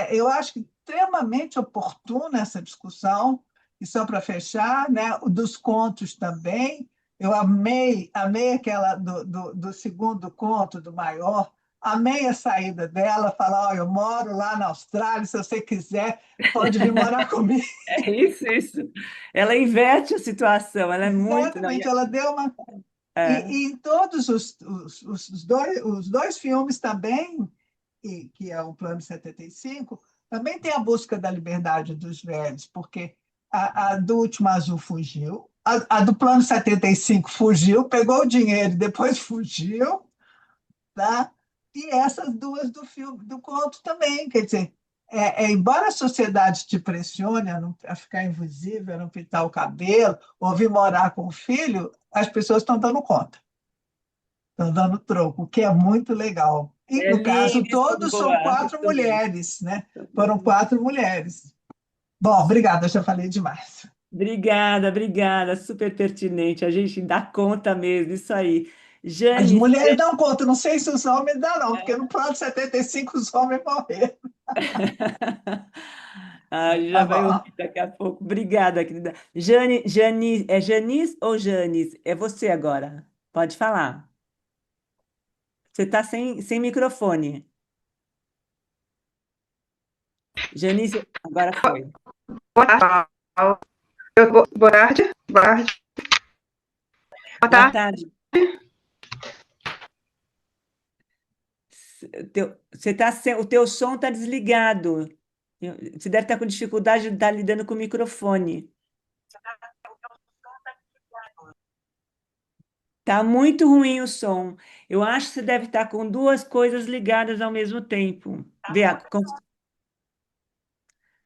eu acho que extremamente oportuna essa discussão, e só para fechar, né, o dos contos também. Eu amei aquela do segundo conto, do maior, amei a saída dela, falar, eu moro lá na Austrália, se você quiser, pode vir morar comigo. É isso, isso. Ela inverte a situação, ela é muito. Não, Exatamente, ela deu uma. é. E em todos os dois filmes também, que é o Plano 75, também tem a busca da liberdade dos velhos, porque a do Último Azul fugiu, a do Plano 75 fugiu, pegou o dinheiro e depois fugiu, tá? E essas duas do filme, do conto também, quer dizer, embora a sociedade te pressione a ficar invisível, a não pintar o cabelo, ou vir morar com o filho, as pessoas estão dando conta, estão dando troco, o que é muito legal. E, É no caso, lindo, isso todos são boa, quatro isso mesmo. mulheres, né? Foram quatro mulheres. Bom, obrigada, já falei demais. Obrigada, obrigada, super pertinente. A gente dá conta mesmo, isso aí. As Jane, mulheres dão conta, não sei se os homens darão, porque no plano 75 os homens morreram. a gente já Tá vai bom. ouvir daqui a pouco. Obrigada, querida. Jane, é Janice ou Janis? É você agora. Pode falar. Você está sem microfone. Janice, agora foi. Boa tarde. Boa tarde. Boa tarde. Boa Boa tarde. tarde. O teu som está desligado. Você deve estar com dificuldade de estar lidando com o microfone. Tá muito ruim o som. Eu acho que você deve estar com duas coisas ligadas ao mesmo tempo. Vê,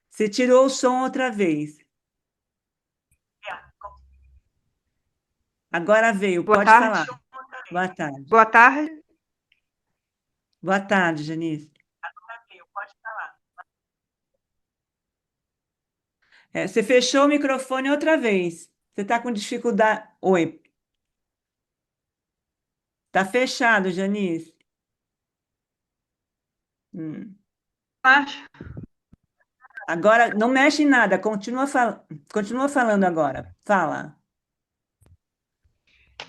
você tirou o som outra vez. Agora veio, Boa pode tarde. falar. Boa tarde. Boa tarde. Boa tarde, Janice. Você fechou o microfone outra vez. Você está com dificuldade. Oi, tá fechado, Janice. Hum. Acho. Agora não mexe em nada, continua falando agora. Fala.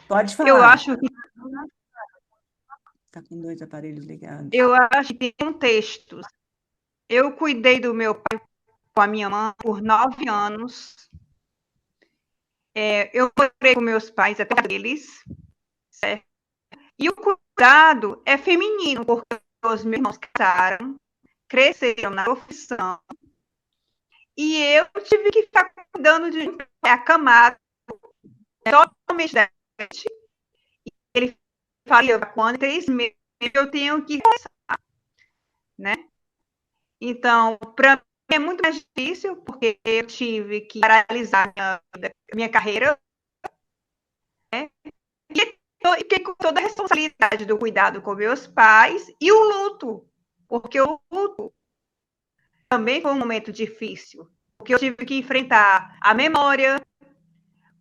Pode Eu falar. acho que Está com dois aparelhos ligados. eu acho que tem um texto. Eu cuidei do meu pai com a minha mãe por 9 anos. Eu morei com meus pais até eles, certo? E o cuidado é feminino, porque os meus irmãos casaram, cresceram na profissão, e eu tive que ficar cuidando de acamado, totalmente diferente. Ele falou, quando 3 meses eu tenho que começar, né? Então, para mim é muito mais difícil, porque eu tive que paralisar minha carreira, né? E fiquei com toda a responsabilidade do cuidado com meus pais e o luto, porque o luto também foi um momento difícil, porque eu tive que enfrentar a memória,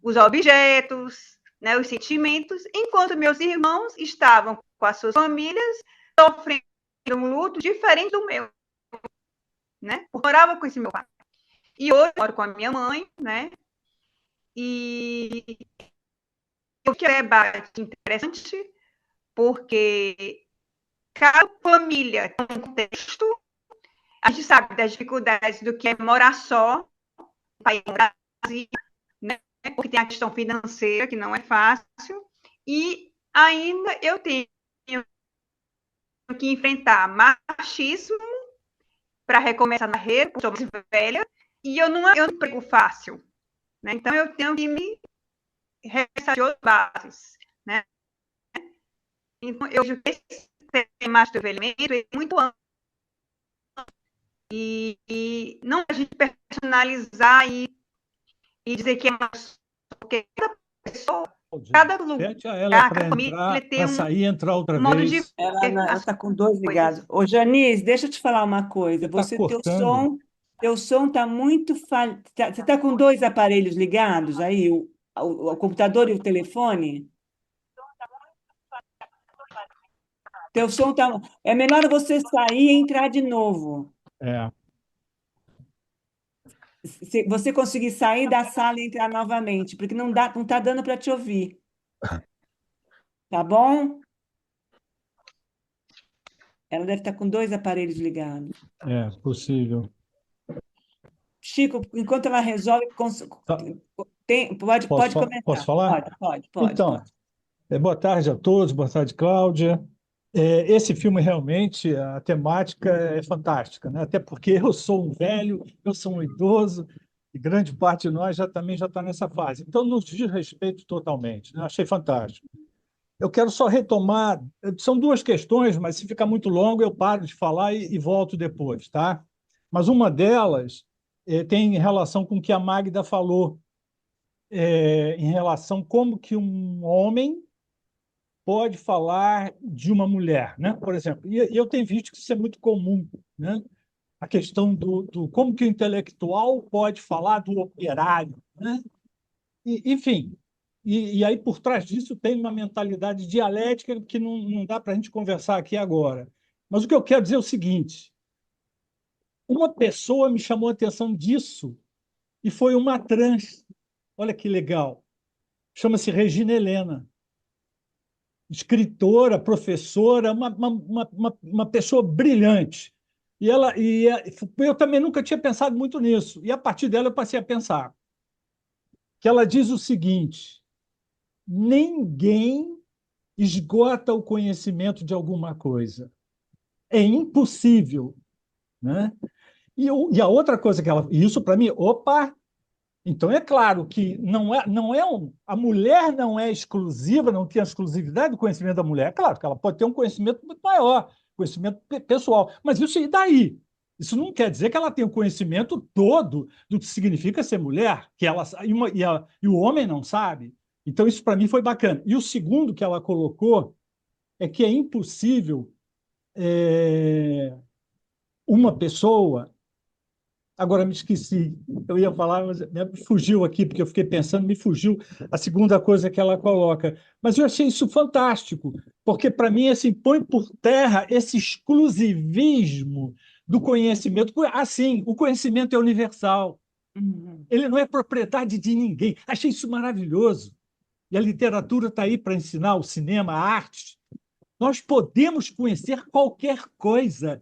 os objetos, né, os sentimentos, enquanto meus irmãos estavam com as suas famílias sofrendo um luto diferente do meu, né? Eu morava com esse meu pai. E hoje eu moro com a minha mãe, né? E o que é bastante interessante, porque cada família tem um contexto. A gente sabe das dificuldades do que é morar só no país do Brasil, né? Porque tem a questão financeira, que não é fácil, e ainda eu tenho que enfrentar machismo para recomeçar na carreira, porque sou mais velha, e eu não emprego fácil, né? Então eu tenho que me ressarcir as bases, né? Então eu vejo que esse tema do envelhecimento é muito amplo e não a gente personalizar e dizer que é mais, porque cada pessoa, cada lugar, Pede a ela para cada família entrar, tem para um sair e entrar outra modo de vez. ver Ela as está com dois coisas. ligados. Ô, Janice, deixa eu te falar uma coisa. Está cortando. Teu som está muito Você está com dois aparelhos ligados aí, o computador e o telefone? Teu som tá. É melhor você sair e entrar de novo. É. Se você conseguir sair da sala e entrar novamente, porque não dá, não está dando para te ouvir. Tá bom? Ela deve estar com dois aparelhos ligados. É possível. Chico, enquanto ela resolve, Tá. pode comentar. Posso falar? Pode. Então, boa tarde a todos, boa tarde, Cláudia. Esse filme realmente, a temática é fantástica, né? Até porque eu sou um velho, eu sou um idoso, e grande parte de nós também já está nessa fase. Então, nos diz respeito totalmente, né? Achei fantástico. Eu quero só retomar, são duas questões, mas se ficar muito longo, eu paro de falar e volto depois, tá? Mas uma delas tem relação com o que a Magda falou, em relação como que um homem pode falar de uma mulher, né? Por exemplo, e eu tenho visto que isso é muito comum, né? A questão do como que o intelectual pode falar do operário, né? Enfim, e aí por trás disso tem uma mentalidade dialética que não dá para a gente conversar aqui agora. Mas o que eu quero dizer é o seguinte: uma pessoa me chamou a atenção disso e foi uma trans. Olha que legal. Chama-se Regina Helena. Escritora, professora, uma pessoa brilhante. Eu também nunca tinha pensado muito nisso. E a partir dela eu passei a pensar que ela diz o seguinte: ninguém esgota o conhecimento de alguma coisa. É impossível, né? E a outra coisa que ela... Isso, para mim, opa, Então, é claro que a mulher não é exclusiva, não tem a exclusividade do conhecimento da mulher. É claro que ela pode ter um conhecimento muito maior, conhecimento pessoal, mas isso e daí? Isso não quer dizer que ela tenha o conhecimento todo do que significa ser mulher, que ela e o homem não sabe. Então, isso para mim foi bacana. E o segundo que ela colocou é que é impossível uma pessoa. Agora me esqueci. Eu ia falar, mas me fugiu aqui, porque eu fiquei pensando, me fugiu a segunda coisa que ela coloca. Mas eu achei isso fantástico, porque para mim assim, põe por terra esse exclusivismo do conhecimento. Assim, o conhecimento é universal. Uhum. Ele não é propriedade de ninguém. Achei isso maravilhoso. E a literatura está aí para ensinar, o cinema, a arte. Nós podemos conhecer qualquer coisa.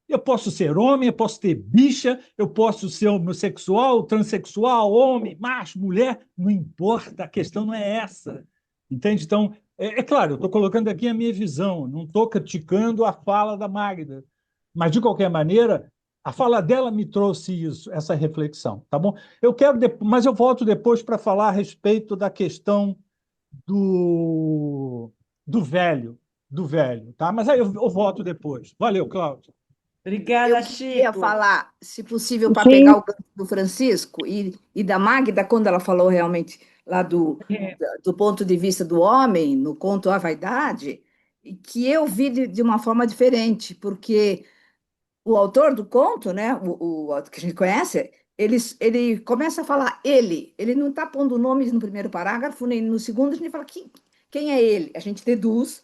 Eu posso ser homem, eu posso ter bicha, eu posso ser homossexual, transexual, homem, macho, mulher, não importa, a questão não é essa. Entende? Então, é claro, eu estou colocando aqui a minha visão, não estou criticando a fala da Magda, mas, de qualquer maneira, a fala dela me trouxe isso, essa reflexão, tá bom? Mas eu volto depois para falar a respeito da questão do, do velho, tá? Mas aí eu volto depois. Valeu, Cláudio. Obrigada, Eu queria Chico. falar, se possível, para Sim, pegar o gancho do Francisco e da Magda, quando ela falou realmente lá do ponto de vista do homem, no conto A Vaidade, e que eu vi de uma forma diferente, porque o autor do conto, né, que a gente conhece, ele começa a falar ele não está pondo nomes no primeiro parágrafo, nem no segundo, a gente fala quem é ele? A gente deduz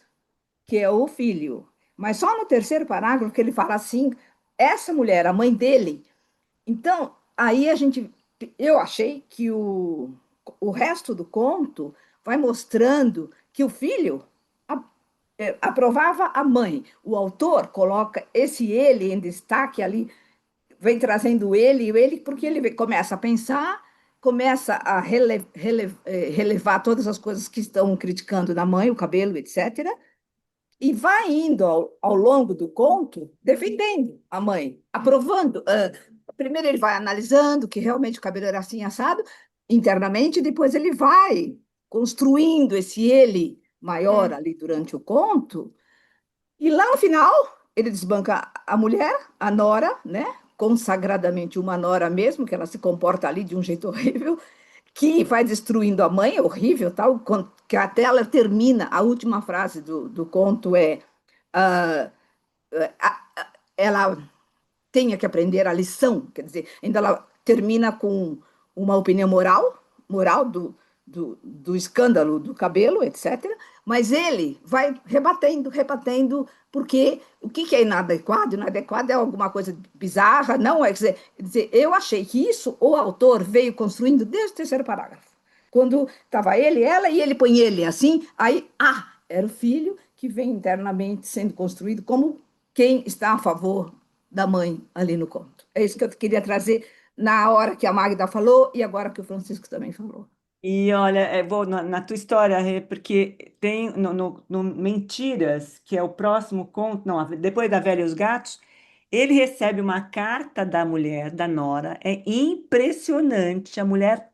que é o filho. Mas só no terceiro parágrafo que ele fala assim, essa mulher, a mãe dele. Então, aí eu achei que o resto do conto vai mostrando que o filho aprovava a mãe. O autor coloca esse ele em destaque ali, vem trazendo ele, porque ele começa a pensar, começa a relevar todas as coisas que estão criticando na mãe, o cabelo, etc. E vai indo ao longo do conto defendendo a mãe, aprovando. Primeiro ele vai analisando que realmente o cabelo era assim assado internamente, e depois ele vai construindo esse ele maior ali durante o conto, e lá no final ele desbanca a mulher, a nora, né? Consagradamente uma nora mesmo, que ela se comporta ali de um jeito horrível, que vai destruindo a mãe, horrível, tal, que até ela termina, a última frase do conto é ah, ela tenha que aprender a lição, quer dizer, ainda ela termina com uma opinião moral do escândalo do cabelo, etc. Mas ele vai rebatendo, porque o que é inadequado? Inadequado é alguma coisa bizarra, não é? Quer dizer, eu achei que isso o autor veio construindo desde o terceiro parágrafo. Quando estava ele, ela, e ele põe ele assim, aí, era o filho que vem internamente sendo construído como quem está a favor da mãe ali no conto. É isso que eu queria trazer na hora que a Magda falou e agora que o Francisco também falou. E olha, vou na tua história, Rê, porque tem no Mentiras, que é o próximo conto, não, depois da Velha e os Gatos, ele recebe uma carta da mulher, da Nora, é impressionante, a mulher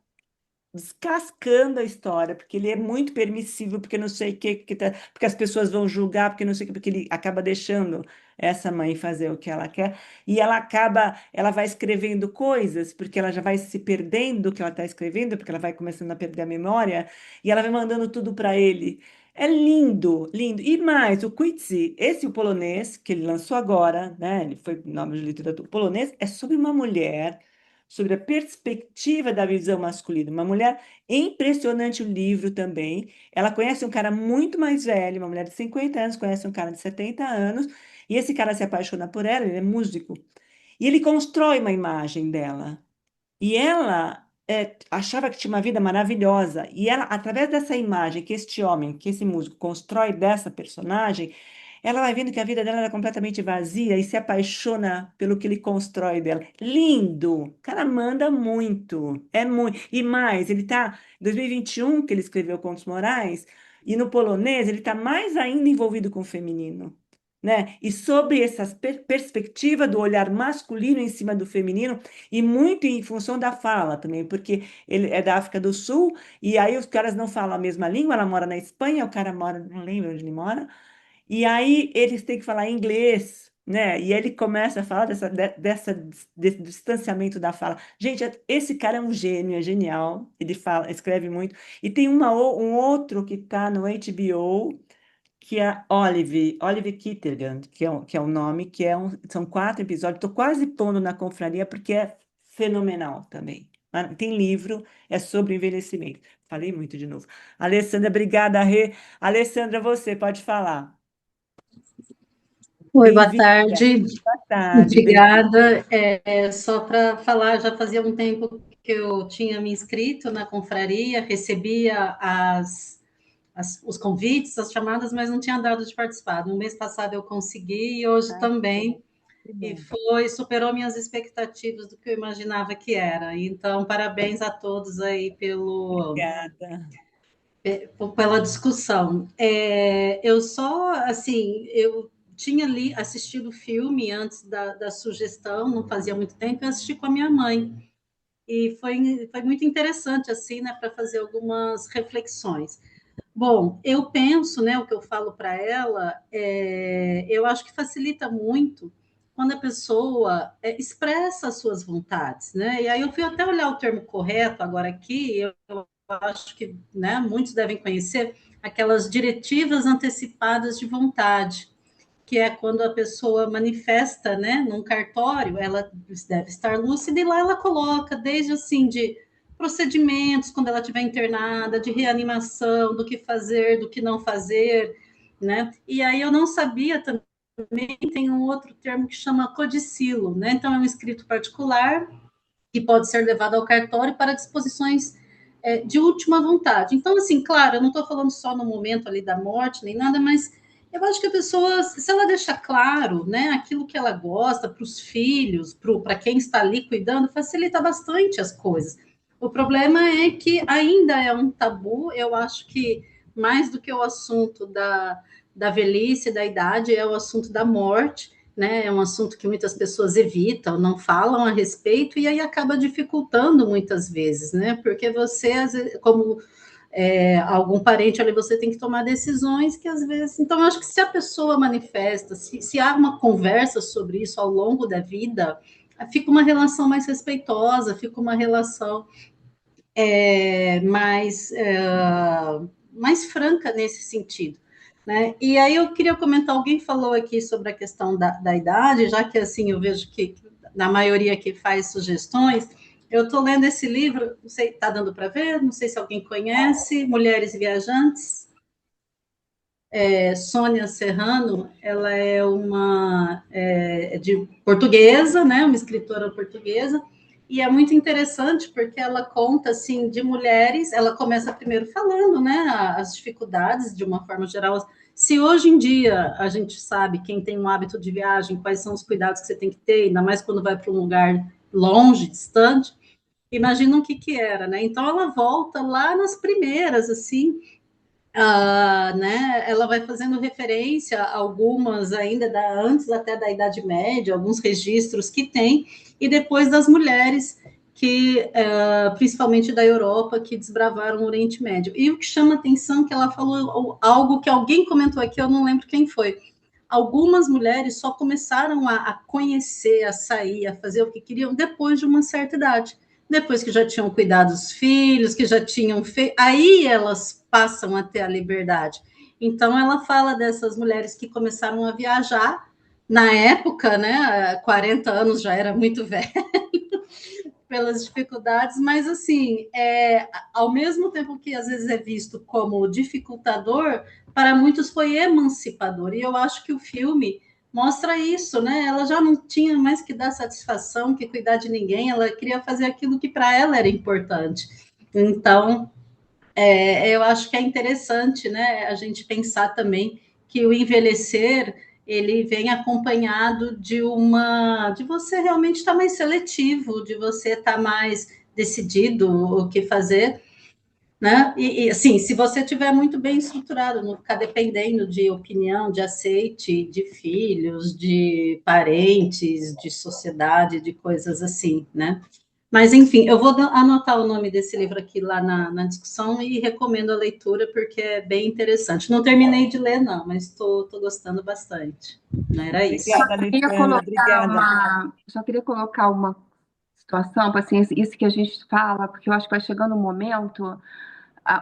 descascando a história, porque ele é muito permissivo, porque não sei o que tá, porque as pessoas vão julgar, porque não sei o que, porque ele acaba deixando essa mãe fazer o que ela quer, e ela vai escrevendo coisas, porque ela já vai se perdendo do que ela está escrevendo, porque ela vai começando a perder a memória, e ela vai mandando tudo para ele. É lindo, lindo. E mais, o Coetzee, esse o polonês, que ele lançou agora, né? Ele foi nome de literatura polonês, é sobre uma mulher sobre a perspectiva da visão masculina. Uma mulher, é impressionante o livro também. Ela conhece um cara muito mais velho, uma mulher de 50 anos, conhece um cara de 70 anos, e esse cara se apaixona por ela, ele é músico. E ele constrói uma imagem dela. E ela achava que tinha uma vida maravilhosa. E ela, através dessa imagem que este homem, que esse músico constrói dessa personagem, ela vai vendo que a vida dela era completamente vazia e se apaixona pelo que ele constrói dela. Lindo! O cara manda muito. É muito. E mais, ele tá em 2021 que ele escreveu Contos Morais, e no polonês ele está mais ainda envolvido com o feminino. né? E sobre essa perspectiva do olhar masculino em cima do feminino, e muito em função da fala também, porque ele é da África do Sul, e aí os caras não falam a mesma língua, ela mora na Espanha, o cara mora, não lembro onde ele mora, e aí eles têm que falar inglês, né? E ele começa a falar desse distanciamento da fala. Gente, esse cara é um gênio, é genial. Ele fala, escreve muito. E tem um outro que está no HBO, que é Olive Kitterland, que é o nome, são 4 episódios. Estou quase pondo na confraria, porque é fenomenal também. Tem livro, é sobre envelhecimento. Falei muito de novo. Alessandra, obrigada, Rê. Alessandra, você pode falar. Oi, boa Bem-vinda. tarde. Boa tarde, bem-vinda. Obrigada. Só para falar, já fazia um tempo que eu tinha me inscrito na confraria, recebia os convites, as chamadas, mas não tinha dado de participar. No mês passado eu consegui e hoje também. E superou minhas expectativas do que eu imaginava que era. Então, parabéns a todos aí Obrigada. pela discussão. Eu só, assim, eu tinha assistido o filme antes da sugestão, não fazia muito tempo, eu assisti com a minha mãe. E foi muito interessante, assim, né, para fazer algumas reflexões. Bom, eu penso, né, o que eu falo para ela, eu acho que facilita muito quando a pessoa expressa as suas vontades, né? E aí eu fui até olhar o termo correto agora aqui, eu acho que, né, muitos devem conhecer aquelas diretivas antecipadas de vontade, que é quando a pessoa manifesta, né, num cartório, ela deve estar lúcida e lá ela coloca desde assim de procedimentos quando ela estiver internada, de reanimação, do que fazer, do que não fazer, né? E aí eu não sabia também, tem um outro termo que chama codicilo, né? Então é um escrito particular que pode ser levado ao cartório para disposições de última vontade. Então, assim, claro, eu não estou falando só no momento ali da morte, nem nada, mas eu acho que a pessoa, se ela deixar claro, né, aquilo que ela gosta para os filhos, para quem está ali cuidando, facilita bastante as coisas. O problema é que ainda é um tabu, eu acho que mais do que o assunto da velhice, da idade, é o assunto da morte, né? É um assunto que muitas pessoas evitam, não falam a respeito, e aí acaba dificultando muitas vezes, né? Porque você, como algum parente ali, você tem que tomar decisões que às vezes. Então, eu acho que se a pessoa manifesta, se há uma conversa sobre isso ao longo da vida, fica uma relação mais respeitosa, fica uma relação mais franca nesse sentido. Né? E aí eu queria comentar, alguém falou aqui sobre a questão da idade, já que assim eu vejo que na maioria que faz sugestões, eu estou lendo esse livro, não sei, está dando para ver, não sei se alguém conhece, Mulheres Viajantes, Sônia Serrano, ela é de portuguesa, né, uma escritora portuguesa, e é muito interessante porque ela conta assim de mulheres, ela começa primeiro falando, né, as dificuldades de uma forma geral. Se hoje em dia a gente sabe, quem tem um hábito de viagem, quais são os cuidados que você tem que ter, ainda mais quando vai para um lugar longe, distante, imagina o que era, né? Então ela volta lá nas primeiras, assim, né, ela vai fazendo referência a algumas ainda antes até da Idade Média, alguns registros que tem, e depois das mulheres que, principalmente da Europa, que desbravaram o Oriente Médio. E o que chama atenção é que ela falou algo que alguém comentou aqui, eu não lembro quem foi. Algumas mulheres só começaram a conhecer, a sair, a fazer o que queriam depois de uma certa idade. Depois que já tinham cuidado dos filhos, que já tinham feito, aí elas passam a ter a liberdade. Então, ela fala dessas mulheres que começaram a viajar, na época, né, 40 anos já era muito velho, pelas dificuldades, mas, assim, ao mesmo tempo que às vezes é visto como dificultador, para muitos foi emancipador, e eu acho que o filme mostra isso, né? Ela já não tinha mais que dar satisfação, que cuidar de ninguém, ela queria fazer aquilo que para ela era importante. Então, eu acho que é interessante, né, a gente pensar também que o envelhecer ele vem acompanhado de você realmente estar mais seletivo, de você estar mais decidido o que fazer. né? Assim, se você tiver muito bem estruturado, não ficar dependendo de opinião, de aceite, de filhos, de parentes, de sociedade, de coisas assim, né? Mas, enfim, eu vou anotar o nome desse livro aqui lá na discussão e recomendo a leitura porque é bem interessante. Não terminei de ler, não, mas estou gostando bastante. Não era isso. Obrigada, Queria Alessandra. colocar Obrigada. só queria colocar uma situação, assim, isso que a gente fala, porque eu acho que vai chegando um momento,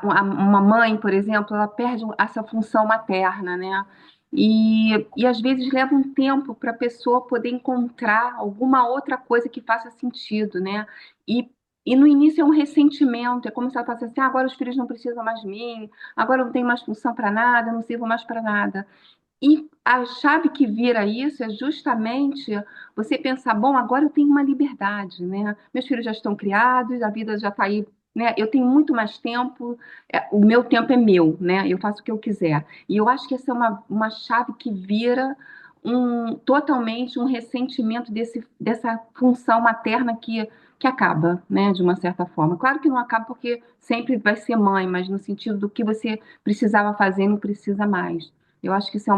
uma mãe, por exemplo, ela perde essa função materna, né? E às vezes leva um tempo para a pessoa poder encontrar alguma outra coisa que faça sentido, né? E, e no início é um ressentimento, é como se ela falasse assim: agora os filhos não precisam mais de mim, agora eu não tenho mais função para nada, eu não sirvo mais para nada. E a chave que vira isso é justamente você pensar, bom, agora eu tenho uma liberdade, né? Meus filhos já estão criados, a vida já está aí, né? Eu tenho muito mais tempo, o meu tempo é meu, né? Eu faço o que eu quiser. E eu acho que essa é uma chave que vira totalmente um ressentimento dessa função materna que acaba, né? De uma certa forma. Claro que não acaba porque sempre vai ser mãe, mas no sentido do que você precisava fazer, não precisa mais. Eu acho que isso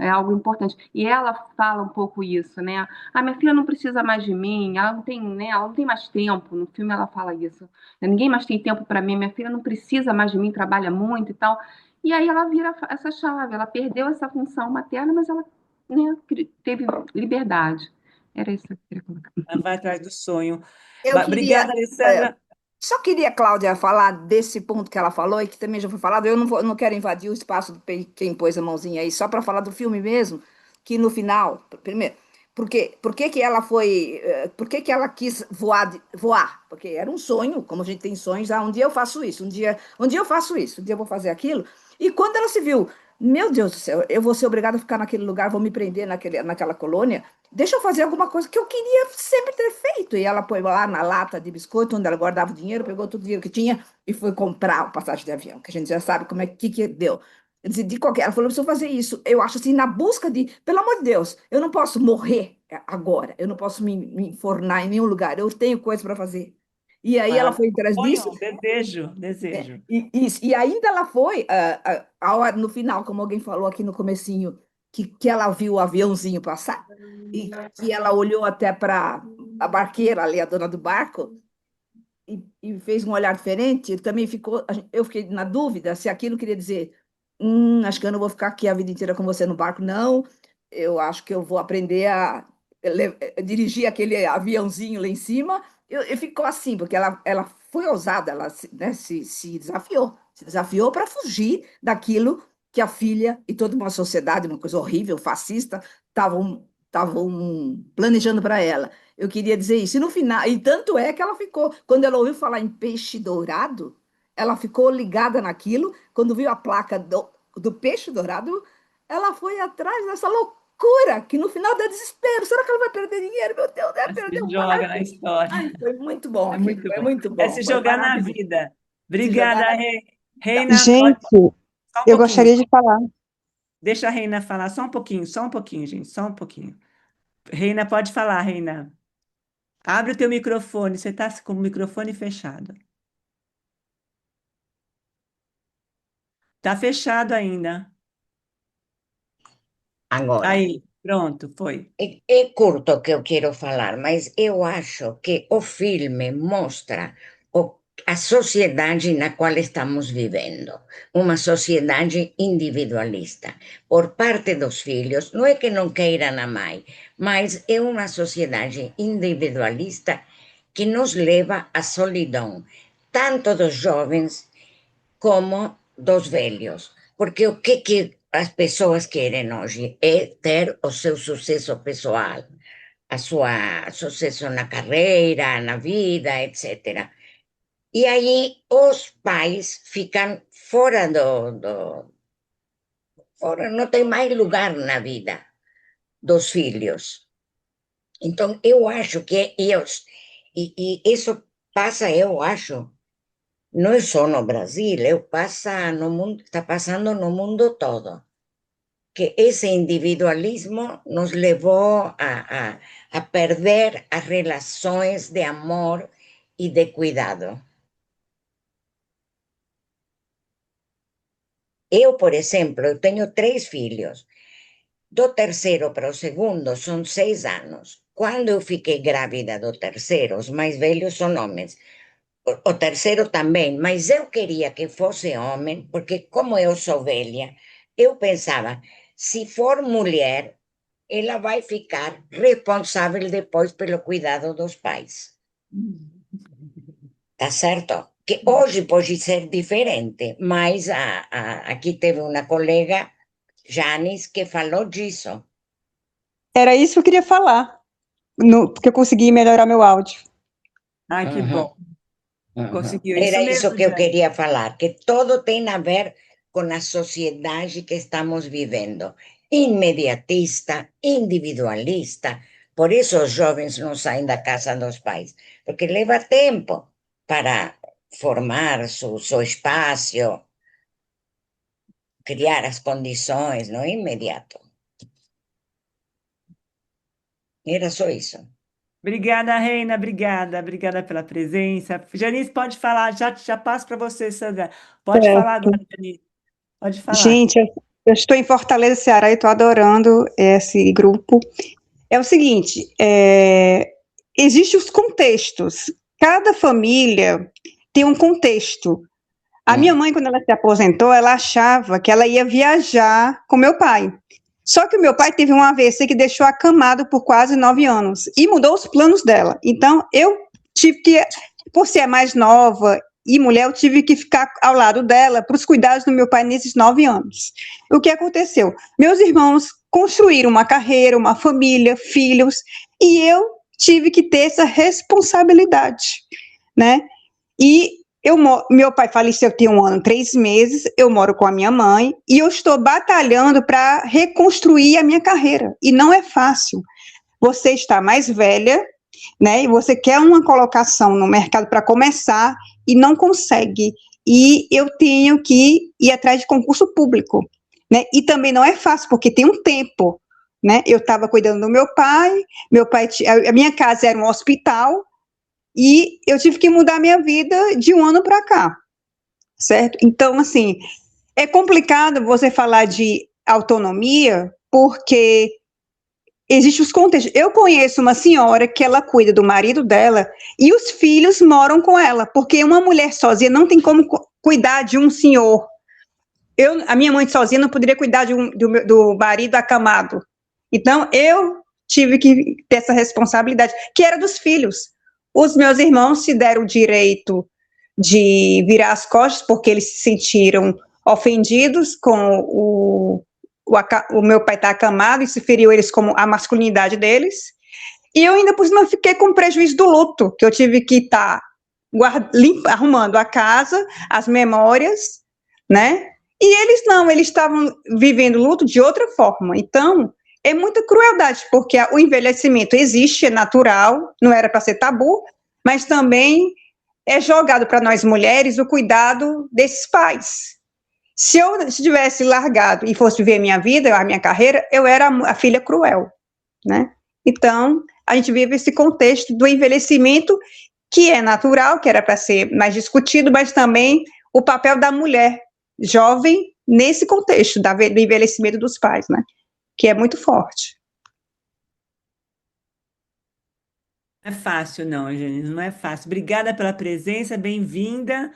é algo importante. E ela fala um pouco isso, né? Ah, minha filha não precisa mais de mim, ela não tem, né? Ela não tem mais tempo. No filme ela fala isso. Ninguém mais tem tempo para mim, minha filha não precisa mais de mim, trabalha muito e tal. E aí ela vira essa chave, ela perdeu essa função materna, mas ela, né, teve liberdade. Era isso que eu queria colocar. Ela vai atrás do sonho. Eu queria, Obrigada, Alessandra. só queria, Cláudia, falar desse ponto que ela falou e que também já foi falado. Eu não quero invadir o espaço do quem pôs a mãozinha aí, só para falar do filme mesmo, que no final, primeiro, por que que ela foi, por que ela quis voar? Porque era um sonho, como a gente tem sonhos, um dia eu faço isso, um dia eu faço isso, um dia eu vou fazer aquilo. E quando ela se viu, meu Deus do céu, eu vou ser obrigada a ficar naquele lugar, vou me prender naquela colônia. Deixa eu fazer alguma coisa que eu queria sempre ter feito. E ela põe lá na lata de biscoito, onde ela guardava o dinheiro, pegou todo o dinheiro que tinha e foi comprar o passagem de avião, que a gente já sabe como é que deu. Eu disse, de qualquer, ela falou, eu preciso fazer isso. Eu acho assim, na busca de, pelo amor de Deus, eu não posso morrer agora, eu não posso me enfornar em nenhum lugar, eu tenho coisa para fazer. E aí ela Ah, foi atrás disso, sonho, desejo, desejo. e ainda ela foi, a hora, no final, como alguém falou aqui no comecinho, que ela viu o aviãozinho passar, e que ela olhou até para a barqueira ali, a dona do barco, e fez um olhar diferente, também ficou, eu fiquei na dúvida se aquilo queria dizer, acho que eu não vou ficar aqui a vida inteira com você no barco, não, eu acho que eu vou aprender a dirigir aquele aviãozinho lá em cima, eu ficou assim, porque ela foi ousada, ela né, se desafiou para fugir daquilo que a filha e toda uma sociedade, uma coisa horrível, fascista, estavam planejando para ela. Eu queria dizer isso. E no final, e tanto é que ela ficou, quando ela ouviu falar em peixe dourado, ela ficou ligada naquilo. Quando viu a placa do peixe dourado, ela foi atrás dessa loucura, que no final dá desespero. Será que ela vai perder dinheiro? Meu Deus, deve Ela perder se o joga na barco. história. Ai, foi muito bom É aquilo, muito foi bom. muito É bom, se foi jogar na maravilhoso. vida. Se jogar Obrigada, na... Reina. Gente, Só um eu pouquinho. gostaria de falar. Deixa a Reina falar só um pouquinho, gente, só um pouquinho. Reina, pode falar, Reina. Abre o teu microfone, você está com o microfone fechado. Está fechado ainda. Agora, Aí, pronto, foi. é curto o que eu quero falar, mas eu acho que o filme mostra a sociedade na qual estamos vivendo, uma sociedade individualista. Por parte dos filhos, não é que não queiram a mãe, mas é uma sociedade individualista que nos leva à solidão, tanto dos jovens como dos velhos. Porque o que as pessoas querem hoje é ter o seu sucesso pessoal, a sua sucesso na carreira, na vida, etc. E aí os pais ficam fora, não tem mais lugar na vida dos filhos. Então, eu acho que e isso passa, eu acho, não é só no Brasil, passa no mundo, está passando no mundo todo, que esse individualismo nos levou a perder as relações de amor e de cuidado. Eu, por exemplo, eu tenho 3 filhos. Do terceiro para o segundo são 6 anos. Quando eu fiquei grávida do terceiro, os mais velhos são homens. O terceiro também, mas eu queria que fosse homem, porque como eu sou velha, eu pensava, se for mulher, ela vai ficar responsável depois pelo cuidado dos pais. Tá certo? Que hoje pode ser diferente, mas aqui teve uma colega, Janis, que falou disso. Era isso que eu queria falar, porque eu consegui melhorar meu áudio. Ai, que Uhum, bom. uhum. Conseguiu. Era Isso isso mesmo, que eu Jane. queria falar, que todo tem a ver com a sociedade que estamos vivendo. Imediatista, individualista. Por isso os jovens não saem da casa dos pais, porque leva tempo para formar seu espaço, criar as condições, não é imediato. Era só isso. Obrigada, Reina. Obrigada. Obrigada pela presença. Janice, pode falar. Já passo para você, Sandra. Pode falar Certo. agora, Janice. Pode falar. Gente, eu estou em Fortaleza, Ceará, e estou adorando esse grupo. É o seguinte, existem os contextos. Cada família tem um contexto. A minha mãe, quando ela se aposentou, ela achava que ela ia viajar com meu pai. Só que o meu pai teve um AVC que deixou acamado por quase 9 anos e mudou os planos dela. Então, eu tive que, por ser a mais nova e mulher, eu tive que ficar ao lado dela para os cuidados do meu pai nesses 9 anos. O que aconteceu? Meus irmãos construíram uma carreira, uma família, filhos, e eu tive que ter essa responsabilidade, né? E meu pai faleceu tem 1 ano, 3 meses, eu moro com a minha mãe e eu estou batalhando para reconstruir a minha carreira. E não é fácil. Você está mais velha, né? E você quer uma colocação no mercado para começar e não consegue. E eu tenho que ir atrás de concurso público, né? E também não é fácil, porque tem um tempo, né? Eu estava cuidando do meu pai, a minha casa era um hospital, e eu tive que mudar minha vida de 1 ano para cá, certo? Então, assim, é complicado você falar de autonomia, porque existem os contextos. Eu conheço uma senhora que ela cuida do marido dela e os filhos moram com ela, porque uma mulher sozinha não tem como cuidar de um senhor. A minha mãe sozinha não poderia cuidar do marido acamado. Então, eu tive que ter essa responsabilidade, que era dos filhos. Os meus irmãos se deram o direito de virar as costas, porque eles se sentiram ofendidos com o meu pai estar acamado, e se feriu eles como a masculinidade deles. E eu ainda por cima fiquei com prejuízo do luto, que eu tive que estar arrumando a casa, as memórias, né? E eles não, eles estavam vivendo luto de outra forma. Então, é muita crueldade, porque o envelhecimento existe, é natural, não era para ser tabu, mas também é jogado para nós mulheres o cuidado desses pais. Se eu tivesse largado e fosse viver a minha vida, a minha carreira, eu era a filha cruel, né? Então, a gente vive esse contexto do envelhecimento, que é natural, que era para ser mais discutido, mas também o papel da mulher jovem nesse contexto do envelhecimento dos pais, né? Que é muito forte. Não é fácil, não, Janice, não é fácil. Obrigada pela presença, bem-vinda.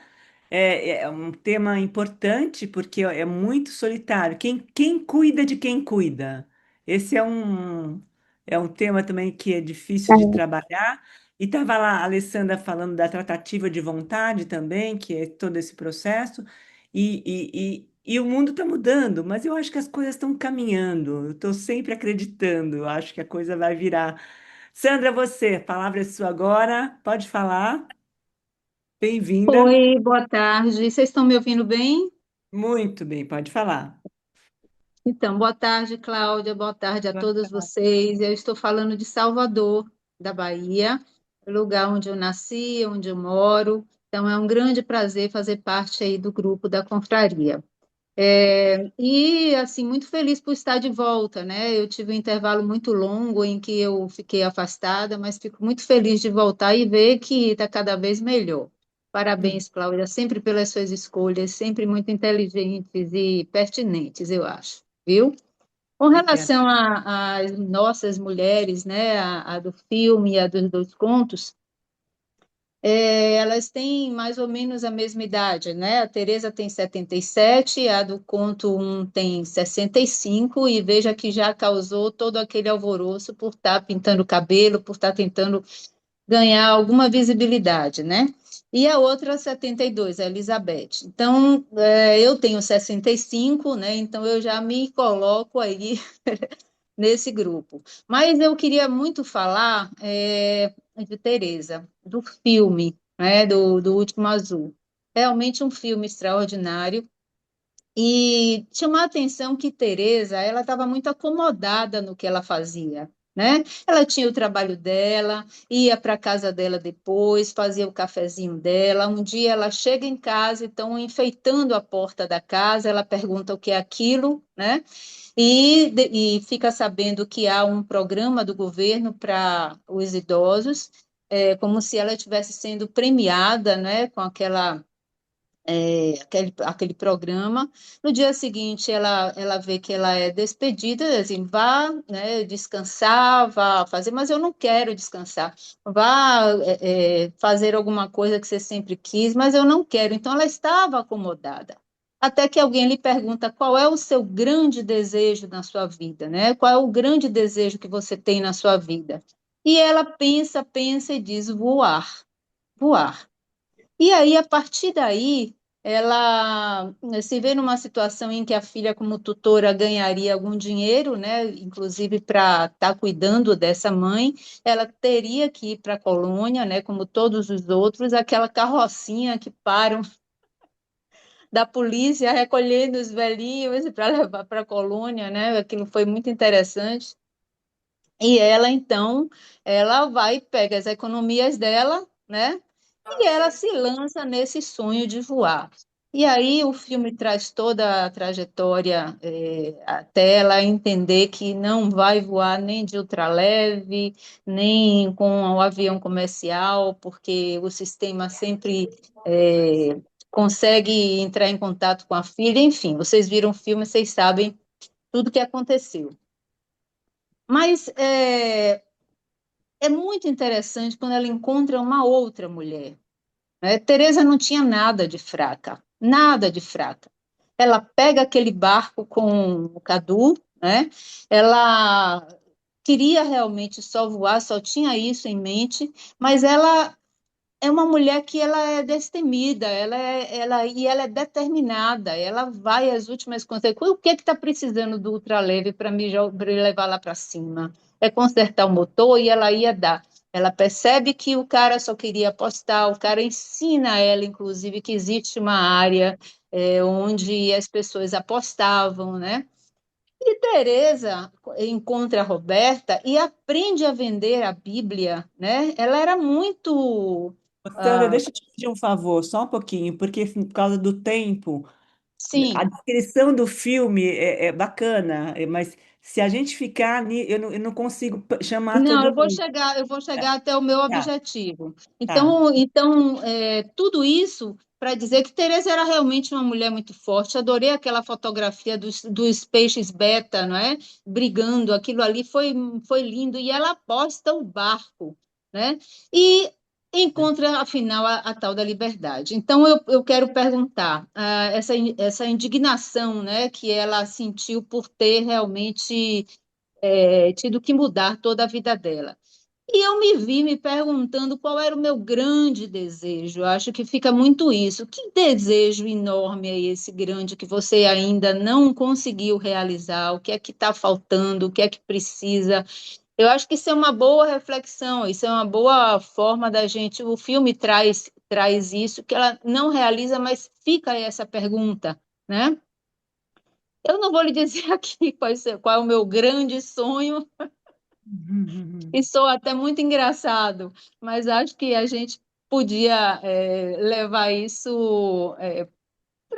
É um tema importante porque é muito solitário. Quem cuida de quem cuida? Esse é um tema também que é difícil de trabalhar. E estava lá a Alessandra falando da tratativa de vontade também, que é todo esse processo. E o mundo está mudando, mas eu acho que as coisas estão caminhando. Eu estou sempre acreditando, eu acho que a coisa vai virar. Sandra, você, a palavra é sua agora. Pode falar. Bem-vinda. Oi, boa tarde. Vocês estão me ouvindo bem? Muito bem, pode falar. Então, boa tarde, Cláudia. Boa tarde a todos vocês. Eu estou falando de Salvador, da Bahia, lugar onde eu nasci, onde eu moro. Então, é um grande prazer fazer parte aí do grupo da confraria. E, assim, muito feliz por estar de volta, né? Eu tive um intervalo muito longo em que eu fiquei afastada, mas fico muito feliz de voltar e ver que está cada vez melhor. Parabéns, Cláudia, sempre pelas suas escolhas, sempre muito inteligentes e pertinentes, eu acho, viu? Com Obrigada. relação às nossas mulheres, né, a do filme e a dos dois contos, elas têm mais ou menos a mesma idade, né? A Teresa tem 77, a do conto um tem 65, e veja que já causou todo aquele alvoroço por estar pintando o cabelo, por estar tentando ganhar alguma visibilidade, né? E a outra, 72, a Elizabeth. Então, eu tenho 65, né? Então eu já me coloco aí nesse grupo. Mas eu queria muito falar de Teresa, do filme, né? Do Último Azul. Realmente um filme extraordinário. E chamar a atenção que Teresa, ela estava muito acomodada no que ela fazia, né? Ela tinha o trabalho dela, ia para a casa dela depois, fazia o cafezinho dela. Um dia ela chega em casa e estão enfeitando a porta da casa, ela pergunta o que é aquilo, né? E fica sabendo que há um programa do governo para os idosos, como se ela estivesse sendo premiada, né, com aquele programa. No dia seguinte, ela vê que ela é despedida, assim, vá, né, descansar, vá fazer, mas eu não quero descansar. Vá, fazer alguma coisa que você sempre quis, mas eu não quero. Então, ela estava acomodada. Até que alguém lhe pergunta qual é o seu grande desejo na sua vida, né? Qual é o grande desejo que você tem na sua vida? E ela pensa, pensa e diz voar, voar. E aí, a partir daí, ela se vê numa situação em que a filha, como tutora, ganharia algum dinheiro, né? Inclusive para estar cuidando dessa mãe, ela teria que ir para a colônia, né? Como todos os outros, aquela carrocinha que param da polícia recolhendo os velhinhos para levar para a colônia, né? Aquilo foi muito interessante. E ela, então, ela vai, pega as economias dela, né? E ela se lança nesse sonho de voar. E aí o filme traz toda a trajetória, até ela entender que não vai voar nem de ultraleve, nem com o avião comercial, porque o sistema sempre consegue entrar em contato com a filha. Enfim, vocês viram o filme, vocês sabem tudo o que aconteceu. Mas é muito interessante quando ela encontra uma outra mulher, né? Teresa não tinha nada de fraca, nada de fraca. Ela pega aquele barco com o Cadu, né? Ela queria realmente só voar, só tinha isso em mente, mas ela é uma mulher que ela é destemida, e ela é determinada, ela vai às últimas consequências. O que está precisando do ultraleve para me levar lá para cima? É consertar o motor e ela ia dar. Ela percebe que o cara só queria apostar, o cara ensina a ela, inclusive, que existe uma área onde as pessoas apostavam, né? E Teresa encontra a Roberta e aprende a vender a Bíblia, né? Ela era muito Sandra, deixa eu te pedir um favor, só um pouquinho, porque por causa do tempo, a sim. descrição do filme é bacana, mas se a gente ficar, eu não consigo chamar Não, todo mundo. eu vou chegar até o meu Tá, objetivo. tá. Então, tudo isso para dizer que Teresa era realmente uma mulher muito forte. Adorei aquela fotografia dos peixes beta, não é? Brigando, aquilo ali foi lindo. E ela aposta o barco, né? E encontra, afinal, a tal da liberdade. Então, eu quero perguntar, essa indignação, né, que ela sentiu por ter realmente tido que mudar toda a vida dela. E eu me vi me perguntando qual era o meu grande desejo. Eu acho que fica muito isso. Que desejo enorme é esse grande que você ainda não conseguiu realizar? O que é que está faltando? O que é que precisa? Eu acho que isso é uma boa reflexão, isso é uma boa forma da gente. O filme traz isso, que ela não realiza, mas fica essa pergunta, né? Eu não vou lhe dizer aqui qual é o meu grande sonho, e sou até muito engraçado, mas acho que a gente podia levar isso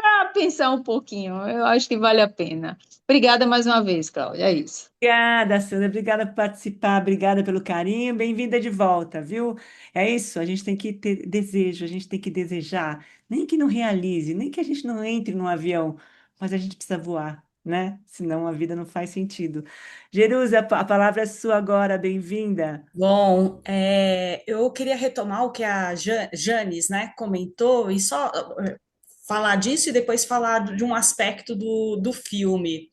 para pensar um pouquinho. Eu acho que vale a pena. Obrigada mais uma vez, Cláudia. É isso. Obrigada, Sandra. Obrigada por participar. Obrigada pelo carinho. Bem-vinda de volta, viu? É isso. A gente tem que ter desejo, a gente tem que desejar. Nem que não realize, nem que a gente não entre num avião, mas a gente precisa voar, né? Senão a vida não faz sentido. Jerusa, a palavra é sua agora. Bem-vinda. Bom, eu queria retomar o que a Janis, né, comentou e só falar disso e depois falar de um aspecto do filme.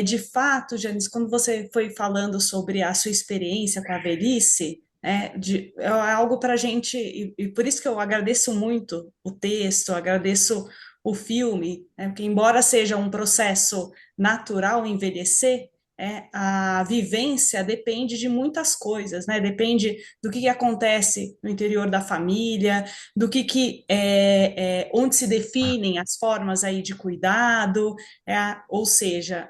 De fato, Janis, quando você foi falando sobre a sua experiência com a velhice, é algo para a gente, e por isso que eu agradeço muito o texto, agradeço o filme, né, porque embora seja um processo natural envelhecer, a vivência depende de muitas coisas, né? Depende do que acontece no interior da família, do onde se definem as formas aí de cuidado, ou seja,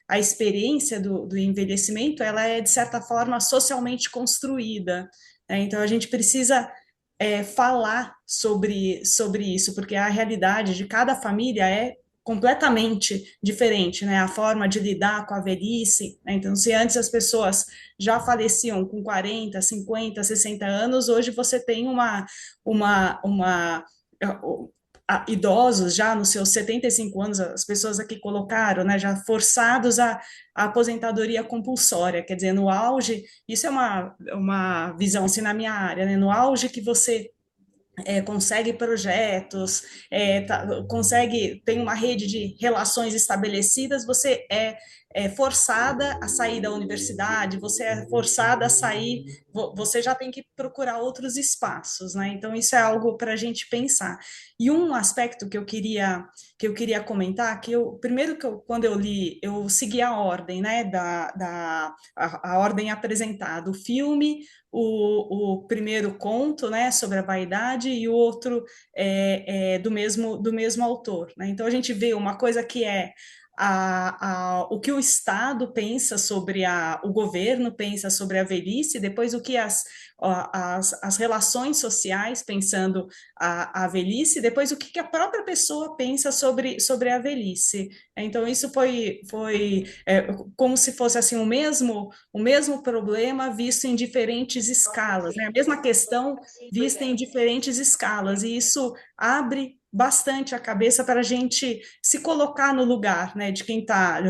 a experiência do envelhecimento, ela é, de certa forma, socialmente construída, né? Então, a gente precisa falar sobre isso, porque a realidade de cada família é completamente diferente, né? A forma de lidar com a velhice, né? Então, se antes as pessoas já faleciam com 40, 50, 60 anos, hoje você tem uma idosos já nos seus 75 anos, as pessoas aqui colocaram, né, já forçados à aposentadoria compulsória, quer dizer, no auge, isso é uma visão assim na minha área, né, no auge que você consegue projetos, tem uma rede de relações estabelecidas, você é forçada a sair da universidade, você é forçada a sair, você já tem que procurar outros espaços, né? Então, isso é algo para a gente pensar. E um aspecto que eu queria comentar, primeiro quando eu li, eu segui a ordem, né, a ordem apresentada, o filme, o primeiro conto, né, sobre a vaidade, e o outro do mesmo autor, né? Então a gente vê uma coisa que é o que o Estado pensa sobre o governo pensa sobre a velhice, depois o que as relações sociais pensando a velhice, depois o que a própria pessoa pensa sobre a velhice. Então isso foi como se fosse assim o mesmo problema visto em diferentes escalas, né? A mesma questão vista em diferentes escalas, e isso abre bastante a cabeça para a gente se colocar no lugar, né, de quem tá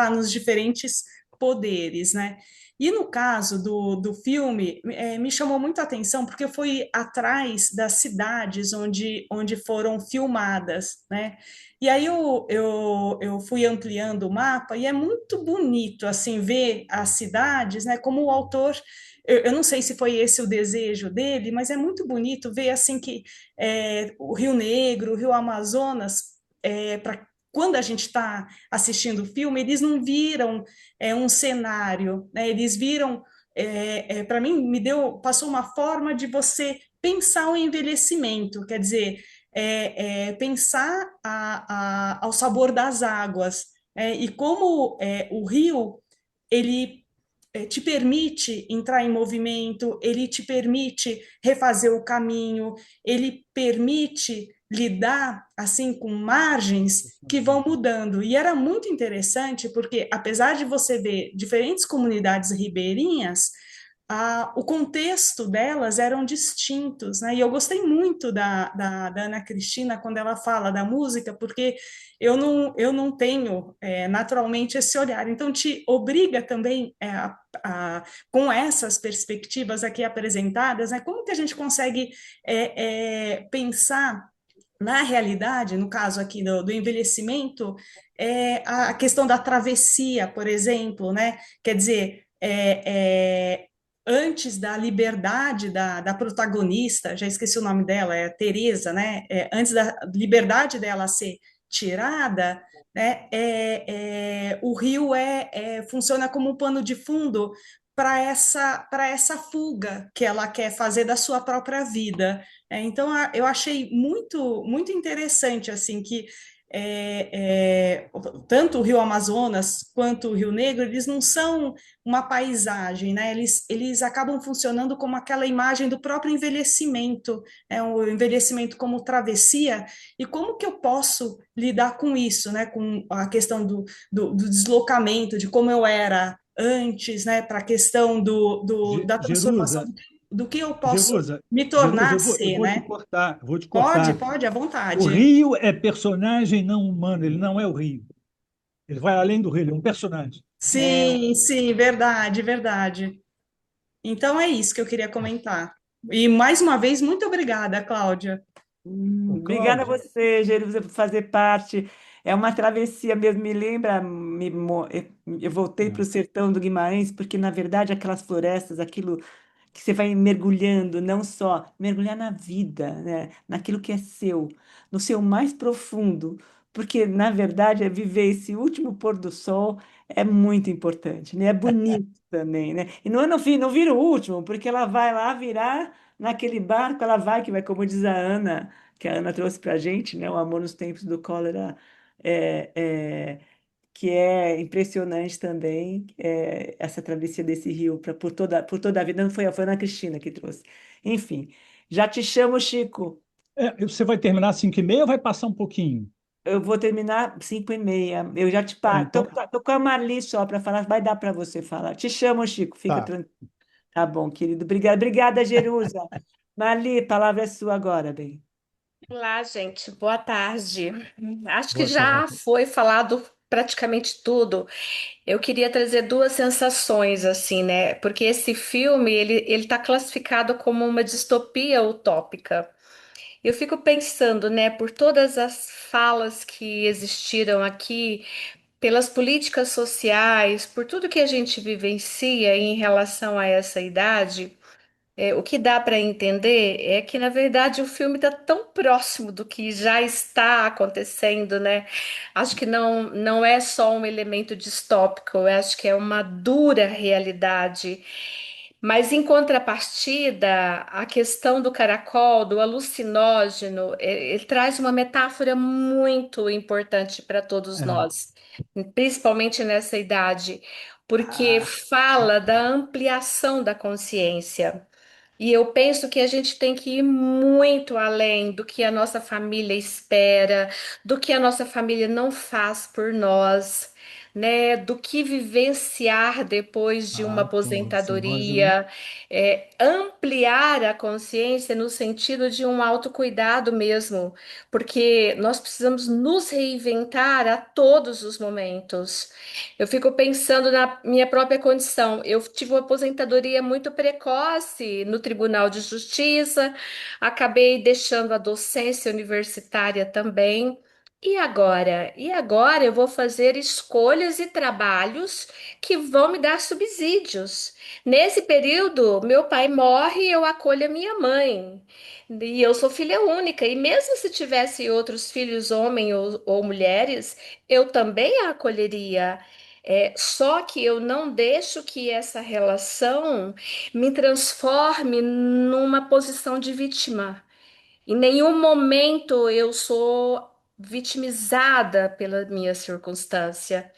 nos diferentes poderes, né? E no caso do filme, me chamou muito a atenção porque eu fui atrás das cidades onde foram filmadas, né? E aí eu fui ampliando o mapa e é muito bonito assim ver as cidades, né? Como o autor, eu não sei se foi esse o desejo dele, mas é muito bonito ver assim que o Rio Negro, o Rio Amazonas, para quando a gente está assistindo o filme, eles não viram um cenário, né? Eles viram, para mim, passou uma forma de você pensar o envelhecimento, quer dizer, pensar ao sabor das águas, e como o rio, ele te permite entrar em movimento, ele te permite refazer o caminho, ele permite lidar assim com margens que vão mudando. E era muito interessante porque, apesar de você ver diferentes comunidades ribeirinhas, o contexto delas eram distintos, né? E eu gostei muito da Ana Cristina quando ela fala da música, porque eu não tenho naturalmente esse olhar. Então, te obriga também com essas perspectivas aqui apresentadas, né? Como que a gente consegue pensar na realidade, no caso aqui do envelhecimento, a questão da travessia, por exemplo, né? Quer dizer, antes da liberdade da protagonista, já esqueci o nome dela, é Teresa, né? Antes da liberdade dela ser tirada, né? O rio funciona como um pano de fundo para essa fuga que ela quer fazer da sua própria vida. Então, eu achei muito, muito interessante assim que tanto o Rio Amazonas quanto o Rio Negro, eles não são uma paisagem, né? Eles acabam funcionando como aquela imagem do próprio envelhecimento, o envelhecimento como travessia, e como que eu posso lidar com isso, né? Com a questão do deslocamento, de como eu era antes, né? Para a questão da transformação, Jerusa, do que eu posso Jerusa, me Jerusa, tornar eu ser, vou te né? cortar, vou te Pode, cortar. pode, à O vontade. rio é personagem não humano, ele não é o rio. Ele vai além do rio, ele é um personagem. Sim, sim, verdade, verdade. Então é isso que eu queria comentar. E mais uma vez, muito obrigada, Cláudia. Ô, Obrigada a Cláudia, você, Jerusa, por fazer parte. É uma travessia mesmo, me lembra, eu voltei para o sertão do Guimarães, porque, na verdade, aquelas florestas, aquilo que você vai mergulhando, não só mergulhar na vida, né? Naquilo que é seu, no seu mais profundo, porque, na verdade, é viver esse último pôr do sol é muito importante, né? É bonito também, né? E não vira o último, porque ela vai lá virar naquele barco, ela vai, que vai, como diz a Ana, que a Ana trouxe para a gente, né? O Amor nos Tempos do Cólera, é, é, que é impressionante também, essa travessia desse rio por toda a vida. Não foi a Ana Cristina que trouxe. Enfim, já te chamo, Chico. você vai terminar às 5h30 ou vai passar um pouquinho? Eu vou terminar 5h30. Eu já te Ah, pago. então, Tô com a Marli só para falar. Vai dar para você falar. Te chamo, Chico. Fica tá. tranquilo. Tá bom, querido. Obrigada, obrigada, Jerusa. Marli, a palavra é sua agora, bem. Olá, gente. Boa tarde. Acho que Boa já tarde. foi falado praticamente tudo. Eu queria trazer duas sensações assim, né? Porque esse filme ele está classificado como uma distopia utópica. Eu fico pensando, né, por todas as falas que existiram aqui, pelas políticas sociais, por tudo que a gente vivencia em relação a essa idade. O que dá para entender é que, na verdade, o filme está tão próximo do que já está acontecendo, né? Acho que não é só um elemento distópico, eu acho que é uma dura realidade. Mas, em contrapartida, a questão do caracol, do alucinógeno, ele traz uma metáfora muito importante para todos É. nós, principalmente nessa idade, porque Ah, fala da ampliação da consciência. E eu penso que a gente tem que ir muito além do que a nossa família espera, do que a nossa família não faz por nós, né? Do que vivenciar depois de uma com alucinógeno. aposentadoria, ampliar a consciência no sentido de um autocuidado mesmo, porque nós precisamos nos reinventar a todos os momentos. Eu fico pensando na minha própria condição. Eu tive uma aposentadoria muito precoce no Tribunal de Justiça, acabei deixando a docência universitária também. E agora? E agora eu vou fazer escolhas e trabalhos que vão me dar subsídios. Nesse período, meu pai morre e eu acolho a minha mãe. E eu sou filha única, e mesmo se tivesse outros filhos, homens ou mulheres, eu também a acolheria. Só que eu não deixo que essa relação me transforme numa posição de vítima. Em nenhum momento eu sou vitimizada pela minha circunstância.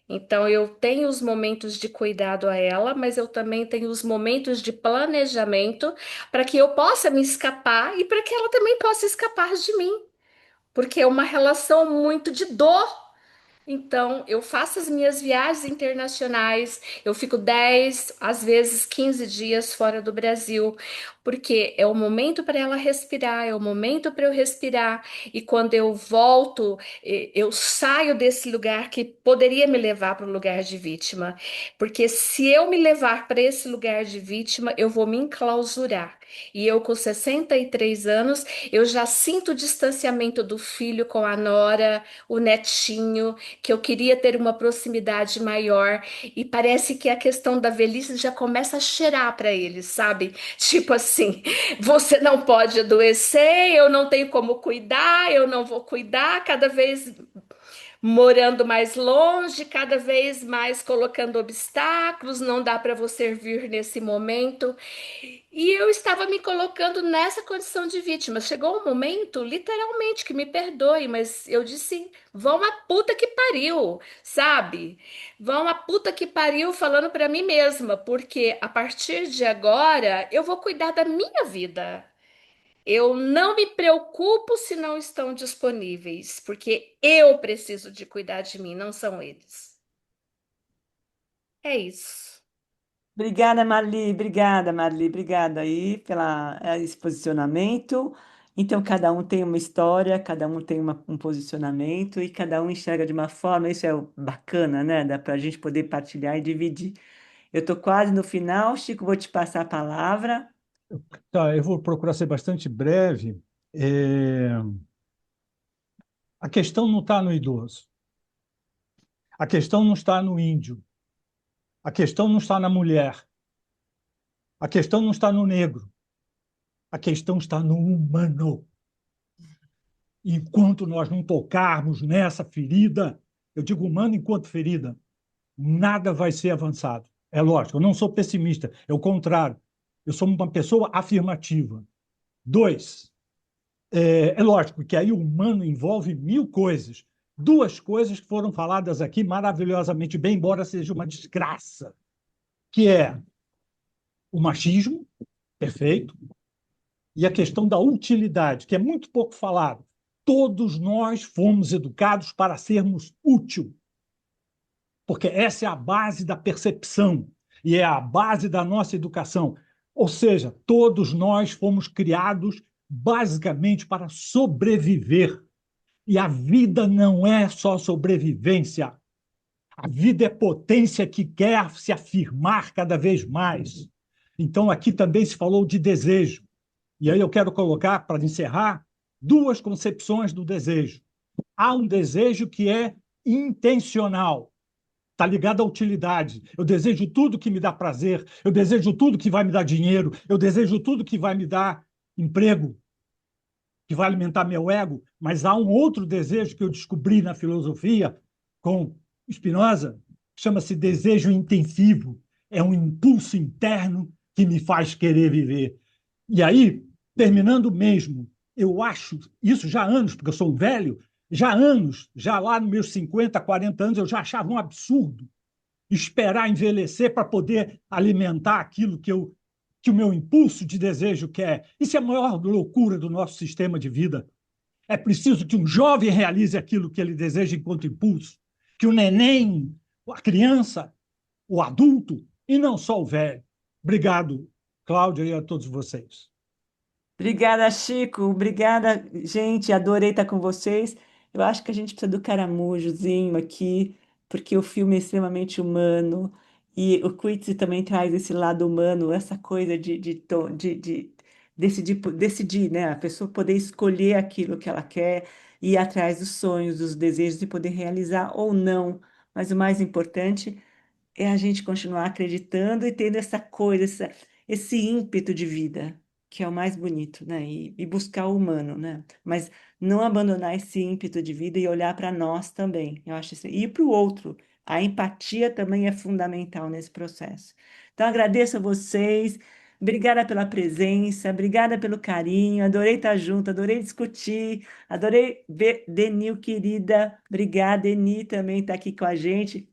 Então eu tenho os momentos de cuidado a ela, mas eu também tenho os momentos de planejamento para que eu possa me escapar e para que ela também possa escapar de mim, porque é uma relação muito de dor. Então, eu faço as minhas viagens internacionais, eu fico 10, às vezes 15 dias fora do Brasil, porque é o momento para ela respirar, é o momento para eu respirar, e quando eu volto, eu saio desse lugar que poderia me levar para o lugar de vítima, porque se eu me levar para esse lugar de vítima, eu vou me enclausurar. E eu, com 63 anos, eu já sinto o distanciamento do filho com a nora, o netinho, que eu queria ter uma proximidade maior e parece que a questão da velhice já começa a cheirar para eles, sabe? Tipo assim, você não pode adoecer, eu não tenho como cuidar, eu não vou cuidar, cada vez morando mais longe, cada vez mais colocando obstáculos, não dá para você vir nesse momento. E eu estava me colocando nessa condição de vítima. Chegou um momento, literalmente, que me perdoe, mas eu disse: vão a puta que pariu, sabe? Vão a puta que pariu falando para mim mesma, porque a partir de agora eu vou cuidar da minha vida. Eu não me preocupo se não estão disponíveis, porque eu preciso de cuidar de mim, não são eles. É isso. Obrigada, Marli, obrigada aí pela esse posicionamento. Então, cada um tem uma história, cada um tem um posicionamento e cada um enxerga de uma forma. Isso é o bacana, né? Dá para a gente poder partilhar e dividir. Eu estou quase no final, Chico, vou te passar a palavra. Tá, eu vou procurar ser bastante breve. É, A questão não está no idoso, a questão não está no índio, a questão não está na mulher, a questão não está no negro, a questão está no humano. Enquanto nós não tocarmos nessa ferida, eu digo humano enquanto ferida, nada vai ser avançado. É lógico, eu não sou pessimista, é o contrário. Eu sou uma pessoa afirmativa. Dois, é lógico que aí o humano envolve mil coisas. Duas coisas que foram faladas aqui maravilhosamente bem, embora seja uma desgraça, que é o machismo, perfeito, e a questão da utilidade, que é muito pouco falado. Todos nós fomos educados para sermos útil, porque essa é a base da percepção e é a base da nossa educação. Ou seja, todos nós fomos criados basicamente para sobreviver. E a vida não é só sobrevivência. A vida é potência que quer se afirmar cada vez mais. Então, aqui também se falou de desejo. E aí eu quero colocar, para encerrar, duas concepções do desejo. Há um desejo que é intencional, está ligado à utilidade. Eu desejo tudo que me dá prazer, eu desejo tudo que vai me dar dinheiro, eu desejo tudo que vai me dar emprego, que vai alimentar meu ego, mas há um outro desejo que eu descobri na filosofia com Spinoza, chama-se desejo intensivo. É um impulso interno que me faz querer viver. E aí, terminando mesmo, eu acho, isso já há anos, porque eu sou um velho, já há anos, já lá nos meus 50, 40 anos, eu já achava um absurdo esperar envelhecer para poder alimentar aquilo que o meu impulso de desejo quer. Isso é a maior loucura do nosso sistema de vida. É preciso que um jovem realize aquilo que ele deseja enquanto impulso, que o neném, a criança, o adulto, e não só o velho. Obrigado, Cláudia, e a todos vocês. Obrigada, Chico. Obrigada, gente. Adorei estar com vocês. Eu acho que a gente precisa do caramujozinho aqui, porque o filme é extremamente humano e o Coetzee também traz esse lado humano, essa coisa de decidir, né? A pessoa poder escolher aquilo que ela quer, ir atrás dos sonhos, dos desejos e poder realizar ou não. Mas o mais importante é a gente continuar acreditando e tendo essa coisa, esse ímpeto de vida, que é o mais bonito, né? E buscar o humano, né? Mas não abandonar esse ímpeto de vida e olhar para nós também. Eu acho isso. E para o outro. A empatia também é fundamental nesse processo. Então, agradeço a vocês. Obrigada pela presença, obrigada pelo carinho, adorei estar junto, adorei discutir, adorei ver Denil, querida. Obrigada, Eni, também está aqui com a gente.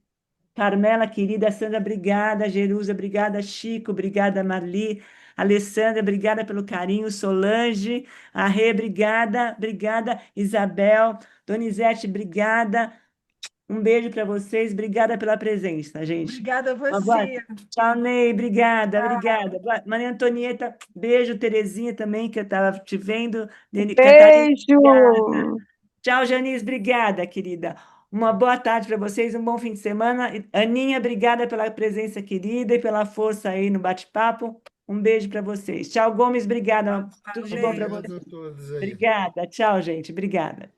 Carmela, querida, Sandra, obrigada. Jerusa, obrigada. Chico, obrigada. Marli, Alessandra, obrigada pelo carinho. Solange, a Rê, obrigada. Obrigada. Isabel, Donizete, obrigada. Um beijo para vocês. Obrigada pela presença, gente. Obrigada a Uma boa- você. Tchau, Ney. Obrigada, obrigada. Maria Antonieta, beijo. Terezinha também, que eu estava te vendo. Catarina, obrigada. Beijo! Tchau, Janice. Obrigada, querida. Uma boa tarde para vocês, um bom fim de semana. Aninha, obrigada pela presença querida e pela força aí no bate-papo. Um beijo para vocês. Tchau, Gomes, obrigada. Tudo de bom para Obrigado vocês. a todos aí. Obrigada. Tchau, gente. Obrigada.